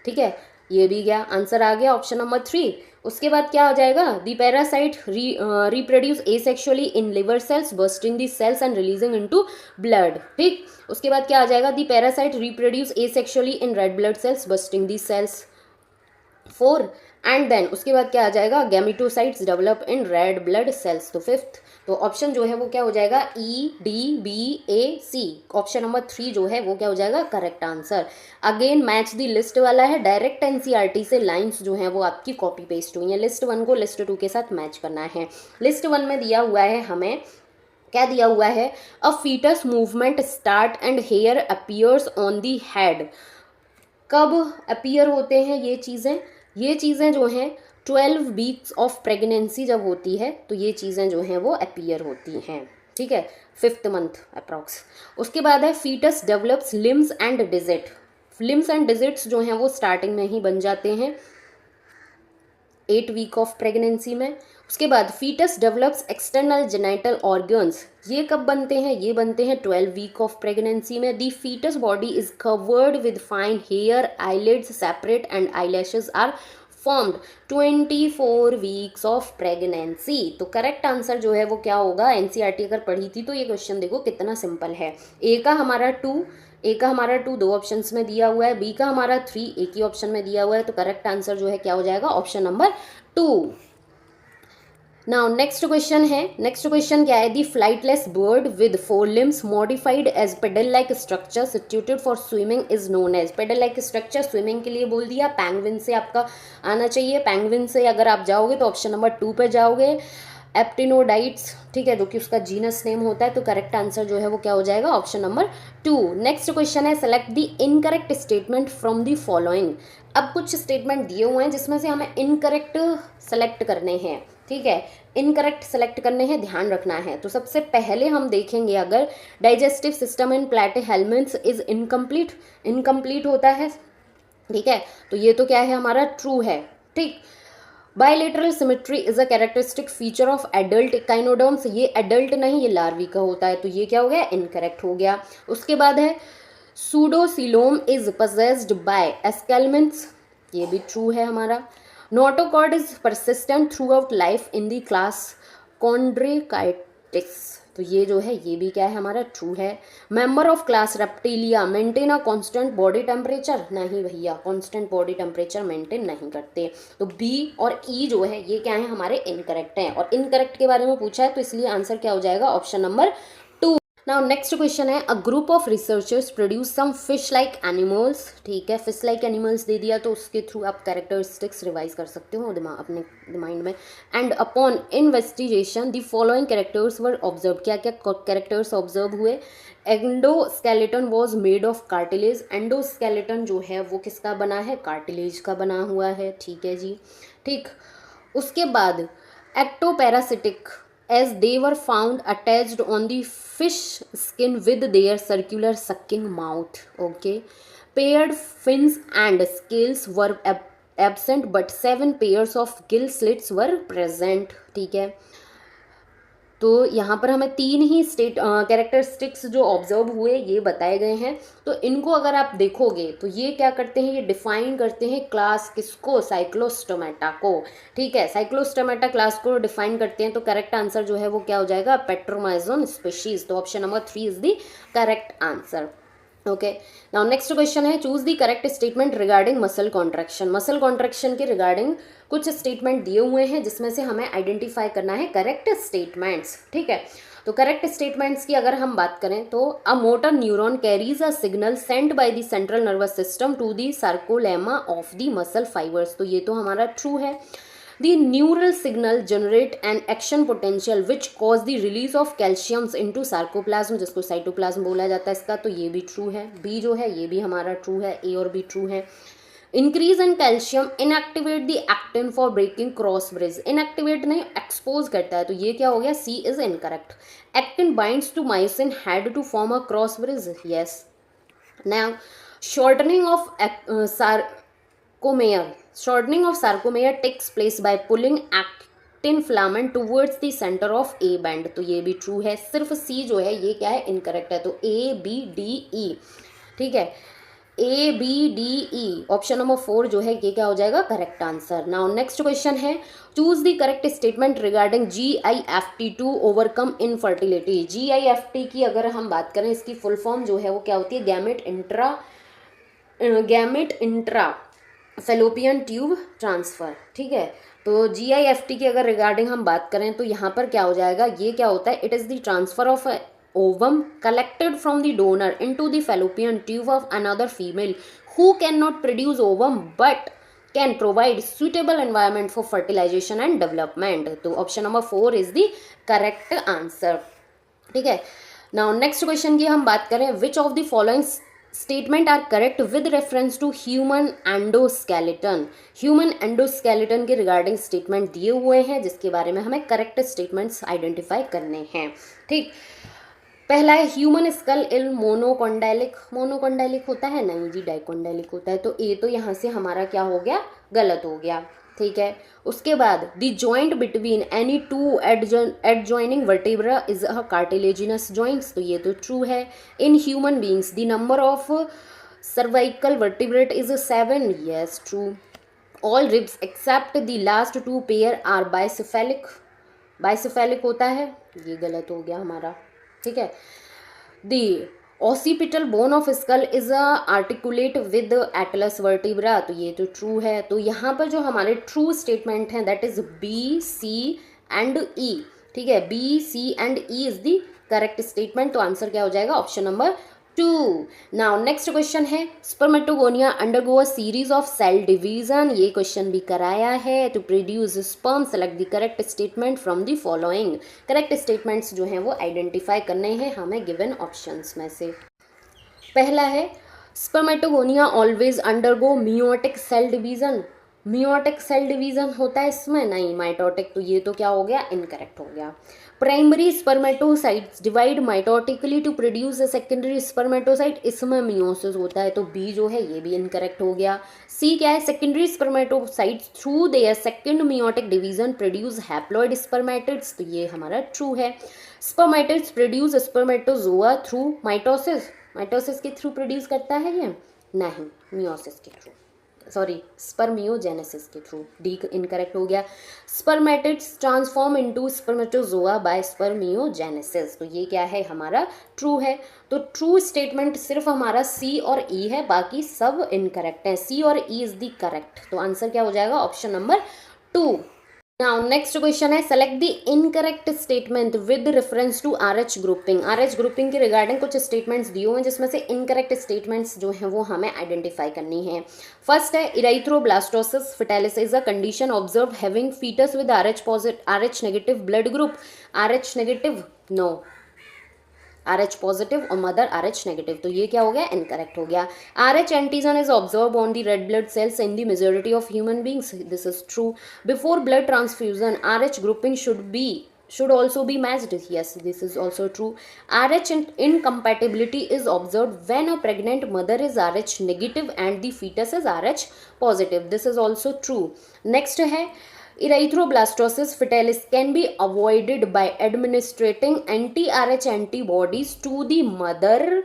ठीक है, ये भी गया, आंसर आ गया ऑप्शन नंबर 3। उसके बाद क्या हो जाएगा, the parasite reproduce asexually in liver cells bursting the cells and releasing into blood. ठीक, उसके बाद क्या आ जाएगा, the parasite reproduce asexually in red blood cells bursting the cells 4। And then उसके बाद क्या आ जाएगा, gametocytes develop in red blood cells, तो 5th। तो ऑप्शन जो है वो क्या हो जाएगा, ई डी बी ए सी, ऑप्शन नंबर 3 जो है वो क्या हो जाएगा correct answer. Again match the list वाला है, डायरेक्ट एनसीईआरटी से लाइंस जो हैं वो आपकी कॉपी पेस्ट हुई हैं। लिस्ट 1 को लिस्ट 2 के साथ मैच करना है। लिस्ट 1 में दिया हुआ है हमें, क्या दिया हुआ है, a foetus movement start and hair appears on the head. कब अपीयर होते हैं ये चीज़ें, ये चीज़ें जो हैं 12 वीक्स ऑफ प्रेगनेंसी जब होती है तो ये चीज़ें जो हैं वो अपीयर होती हैं। ठीक है, 5th मंथ अप्रॉक्स। उसके बाद है foetus develops limbs and digit, limbs and digits जो हैं वो स्टार्टिंग में ही बन जाते हैं 8 वीक ऑफ प्रेगनेंसी में। उसके बाद foetus develops external genital organs, ये कब बनते हैं, ये बनते हैं 12 वीक ऑफ प्रेगनेंसी में। The foetus body is covered with fine hair, eyelids separate and eyelashes are formed 24 weeks of pregnancy. तो करेक्ट आंसर जो है वो क्या होगा, एनसीईआरटी अगर पढ़ी थी तो ये क्वेश्चन देखो कितना सिंपल है। ए का हमारा 2 दो ऑप्शंस में दिया हुआ है, बी का हमारा 3 एक ही ऑप्शन में दिया हुआ है। तो करेक्ट आंसर जो है क्या हो जाएगा, option number 2। Now next question है, नेक्स्ट क्वेश्चन क्या है, the flightless bird with 4 limbs modified as paddle like structure situated for swimming is known as. Paddle like structure swimming के लिए बोल दिया, पैंगविन से आपका आना चाहिए। पैंगविन से अगर आप जाओगे तो ऑप्शन नंबर 2 पे जाओगे, एप्टिनोडाइट्स। ठीक है, जो कि उसका जीनस नेम होता है। तो करेक्ट आंसर जो है वो क्या हो जाएगा, ऑप्शन नंबर 2। नेक्स्ट क्वेश्चन है, select the incorrect statement from the following. अब कुछ स्टेटमेंट दिए हुए हैं जिसमें से हमें इनकरेक्ट सेलेक्ट करने हैं। ठीक है, इनकरेक्ट सेलेक्ट करने हैं, ध्यान रखना है। तो सबसे पहले हम देखेंगे, अगर digestive system in platyhelminths is incomplete, incomplete होता है। ठीक है, तो ये तो क्या है हमारा ट्रू है। ठीक, bilateral symmetry is a characteristic feature of adult echinoderms, ये एडल्ट नहीं ये लार्वी का होता है। तो ये क्या हो गया, इनकरेक्ट हो गया। उसके बाद है pseudocoelom is possessed by aschelminthes, ये भी ट्रू है हमारा। Notochord is persistent throughout life in the class chondrichthyes, तो ये जो है ये भी क्या है हमारा ट्रू है। Member of class reptilia maintain a constant body temperature, नहीं भैया कांस्टेंट बॉडी टेम्परेचर मेंटेन नहीं करते। तो बी और ई जो है ये क्या है हमारे इनकरेक्ट हैं, और इनकरेक्ट के बारे में पूछा है तो इसलिए आंसर क्या हो जाएगा, option number 2। Now next question है, a group of researchers produce some fish like animals. ठीक है, फिश लाइक एनिमल्स दे दिया तो उसके थ्रू आप कैरेक्टरिस्टिक्स रिवाइज कर सकते हो दिमाग अपने माइंड में। And upon investigation the following characters were observe, क्या क्या कैरेक्टर्स ऑब्जर्व हुए। Endoskeleton was made of cartilage, endoskeleton जो है वो किसका बना है, कार्टिलेज का बना हुआ है। ठीक है जी, ठीक। उसके बाद एक्टोपैरासिटिक as they were found attached on the fish skin with their circular sucking mouth. Okay, paired fins and scales were absent but 7 pairs of gill slits were present. ठीक है, तो यहाँ पर हमें 3 ही कैरेक्टरिस्टिक्स जो ऑब्जर्व हुए ये बताए गए हैं। तो इनको अगर आप देखोगे तो ये क्या करते हैं, ये डिफाइन करते हैं क्लास किसको, साइक्लोस्टोमेटा को। ठीक है, साइक्लोस्टोमेटा क्लास को डिफाइन करते हैं। तो करेक्ट आंसर जो है वो क्या हो जाएगा, पेट्रोमाइजोन स्पीशीज। तो option number 3 is the correct answer. Okay, now next question है, choose the correct statement regarding muscle contraction. Muscle contraction के रिगार्डिंग कुछ स्टेटमेंट दिए हुए हैं जिसमें से हमें आइडेंटिफाई करना है करेक्ट स्टेटमेंट्स। ठीक है, तो करेक्ट स्टेटमेंट्स की अगर हम बात करें तो a motor neuron carries a signal send by the central nervous system to the sarcolemma of the muscle fibres, तो ये तो हमारा ट्रू है। The neural signal generate an action potential which cause the release of calciums into sarcoplasm, जिसको cytoplasm बोला जाता है इसका, तो ये भी ट्रू है। बी जो है ये भी हमारा ट्रू है, ए और बी ट्रू है। Increase in calcium inactivate the actin for breaking cross bridge, inactivate नहीं एक्सपोज करता है, तो ये क्या हो गया, C is incorrect. Actin binds to myosin head to form a cross bridge, yes. Now shortening of sarcomere, shortening of sarcomere takes place by pulling actin filament towards the center of A band, तो ये भी true है। सिर्फ सी जो है ये क्या है, इनकरेक्ट है, तो ए बी डी ई, ठीक है, A B D E, option number 4 जो है ये क्या हो जाएगा, correct answer. Now next question है, choose the correct statement regarding GIFT to overcome infertility. GIFT की अगर हम बात करें, इसकी फुल फॉर्म जो है वो क्या होती है, gamete intra fallopian tube transfer. ठीक है, तो GIFT की अगर रिगार्डिंग हम बात करें तो यहाँ पर क्या हो जाएगा, ये क्या होता है, it is the transfer of ovum collected from the donor into the fallopian tube of another female who cannot produce ovum but can provide suitable environment for fertilization and development, तो option number 4 is the correct answer. ठीक है, now next question की हम बात करें, which of the following statement are correct with reference to human endoskeleton. Human endoskeleton के regarding statement दिए हुए हैं जिसके बारे में हमें करेक्ट स्टेटमेंट्स आइडेंटिफाई करने हैं। ठीक, पहला है ह्यूमन स्कल इन मोनोकोंडाइलिक, मोनोकोंडाइलिक होता है, नहीं जी डाइकोंडाइलिक होता है, तो ए तो यहाँ से हमारा क्या हो गया, गलत हो गया। ठीक है, उसके बाद the joint between any two adjoining vertebra is a cartilaginous joints, तो ये तो ट्रू है। In human beings the number of cervical vertebrate is 7, yes true. All ribs except the last 2 pair are bicephalic, bicephalic होता है, ये गलत हो गया हमारा। ठीक है, the occipital bone of skull is articulate with atlas vertebra, तो ये तो ट्रू है। तो यहाँ पर जो हमारे ट्रू स्टेटमेंट हैं that is B C and E. ठीक है, B C and E is the correct statement, तो आंसर क्या हो जाएगा, option number 2। Now next question है, spermatogonia undergo a series of cell division, ये क्वेश्चन भी कराया है। To produce sperm select the correct statement from the following, correct statements जो हैं वो आइडेंटिफाई करने हैं हमें गिवन ऑप्शंस में से। पहला है, spermatogonia always undergo meiotic cell division, meiotic cell division होता है इसमें, नहीं माइटोटिक, तो ये तो क्या हो गया, इनकरेक्ट हो गया। Primary spermatocytes divide mitotically to produce a secondary spermatocyte, इसमें मियोसिस होता है, तो बी जो है ये भी इनकरेक्ट हो गया। सी क्या है, secondary spermatocytes through their second meiotic division produce haploid spermatids, तो ये हमारा ट्रू है। Spermatids produce spermatozoa through mitosis, mitosis के थ्रू प्रोड्यूस करता है ये, नहीं मियोसिस के थ्रू, सॉरी स्पर्मियोजेनेसिस के थ्रू, डी इनकरेक्ट हो गया। Spermatids transform into spermatozoa by spermiogenesis, तो ये क्या है हमारा, ट्रू है। तो ट्रू स्टेटमेंट सिर्फ हमारा सी और ई है, बाकी सब इनकरेक्ट है। सी और ई इज द करेक्ट, तो आंसर क्या हो जाएगा, option number 2। Now next question है, select the incorrect statement with reference to RH grouping. RH grouping के रिगार्डिंग कुछ स्टेटमेंट्स दिए हुए हैं जिसमें से इनकरेक्ट स्टेटमेंट्स जो हैं वो हमें आइडेंटिफाई करनी है। फर्स्ट है, erythroblastosis fetalis is a condition observe having fetus with RH negative blood group, RH negative no, RH positive और मदर RH नेगेटिव, तो ये क्या हो गया, इनकरेक्ट हो गया। RH antigen is observe on the red blood cells in the majority of human beings, this is true. Before blood transfusion RH grouping should also be matched, yes this is also true. RH incompatibility is observed when a pregnant mother is RH negative and the fetus is RH positive, this is also true. Next है, erythroblastosis fetalis can be avoided by administering anti-RH antibodies to the mother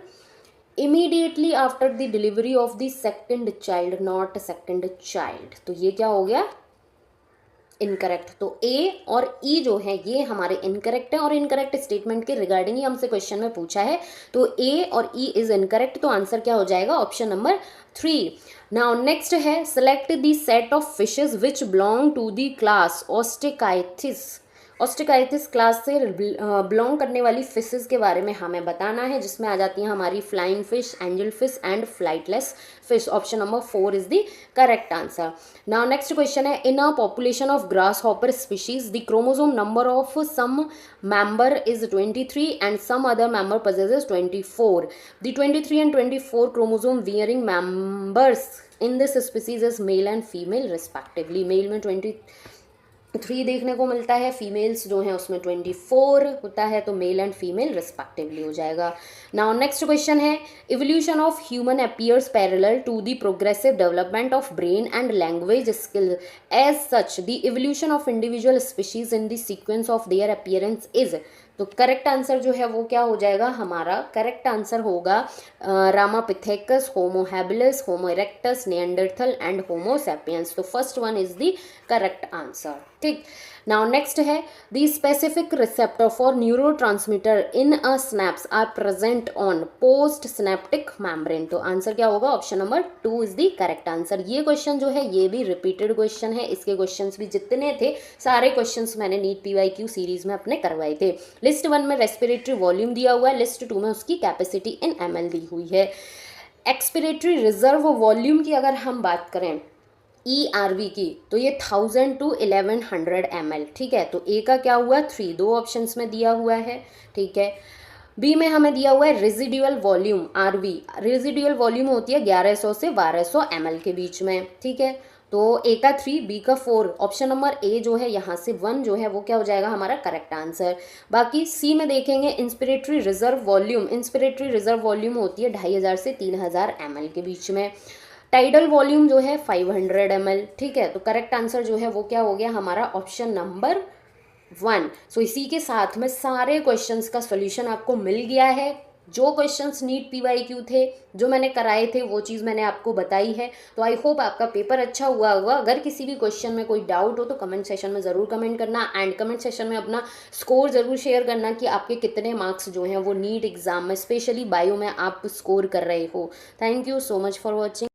immediately after the delivery of the second child, not second child, तो ये क्या हो गया, incorrect. तो A और ई जो है ये हमारे इनकरेक्ट है और इनकरेक्ट स्टेटमेंट के रिगार्डिंग ही हमसे क्वेश्चन में पूछा है, तो ए और ई इज इनकरेक्ट। तो आंसर क्या हो जाएगा? Option number 3। नाउ नेक्स्ट है, select the set of fishes which belong to the class osteichthyes. Osteichthyes class से बिलोंग करने वाली फिशेस के बारे में हमें बताना है, जिसमें आ जाती हैं हमारी flying fish, angel fish and flightless fish. Option number 4 is the correct answer. Now next question है, in a population of grasshopper species the chromosome number of some member is 23 and some other member possesses 24. The 23 and 24 chromosome bearing members in this species is male and female respectively. Male में 23 देखने को मिलता है, females जो हैं उसमें 24 होता है, तो मेल एंड फीमेल रिस्पेक्टिवली हो जाएगा। नाउ नेक्स्ट क्वेश्चन है, evolution of human appears parallel to the progressive development of brain and language skill as such the evolution of individual species in the sequence of their appearance is. तो correct answer जो है वो क्या हो जाएगा हमारा? Correct answer होगा Ramapithecus, Homo habilis, Homo erectus, Neanderthal and Homo sapiens. तो first one is the correct answer. ठीक, नाउ नेक्स्ट है, the specific receptor for neurotransmitter in a synapse are present on post synaptic membrane. तो answer क्या होगा? Option number 2 is the correct answer. ये question जो है ये भी रिपीटेड क्वेश्चन है, इसके क्वेश्चंस भी जितने थे सारे क्वेश्चंस मैंने नीट पीवाईक्यू सीरीज में अपने करवाए थे। लिस्ट 1 में रेस्पिरेटरी वॉल्यूम दिया हुआ है, लिस्ट 2 में उसकी कैपेसिटी इन ml दी हुई है। एक्सपिरेटरी रिजर्व वॉल्यूम की अगर हम बात करें ERV की, तो ये 1000 to 1100 ml। ठीक है, तो ए का क्या हुआ? 3, 2 ऑप्शंस में दिया हुआ है। ठीक है, बी में हमें दिया हुआ है residual volume RV। Residual volume होती है 1100 से 1200 ml के बीच में। ठीक है, तो ए का 3, बी का 4, ऑप्शन नंबर ए जो है यहाँ से 1 जो है वो क्या हो जाएगा हमारा करेक्ट आंसर। बाकी सी में देखेंगे inspiratory reserve volume. Inspiratory reserve volume होती है 2500 से 3000 ml के बीच में। टाइडल वॉल्यूम जो है 500 ml। ठीक है, तो करेक्ट आंसर जो है वो क्या हो गया हमारा? Option number 1। सो इसी के साथ में सारे क्वेश्चंस का सॉल्यूशन आपको मिल गया है। जो क्वेश्चंस नीट पीवाईक्यू थे जो मैंने कराए थे वो चीज़ मैंने आपको बताई है। तो आई होप आपका पेपर अच्छा हुआ होगा। अगर किसी भी क्वेश्चन में कोई डाउट हो तो कमेंट सेशन में ज़रूर कमेंट करना, एंड कमेंट सेशन में अपना स्कोर ज़रूर शेयर करना कि आपके कितने मार्क्स जो हैं वो नीट एग्जाम में स्पेशली बायो में आप स्कोर कर रहे हो। Thank you so much for watching.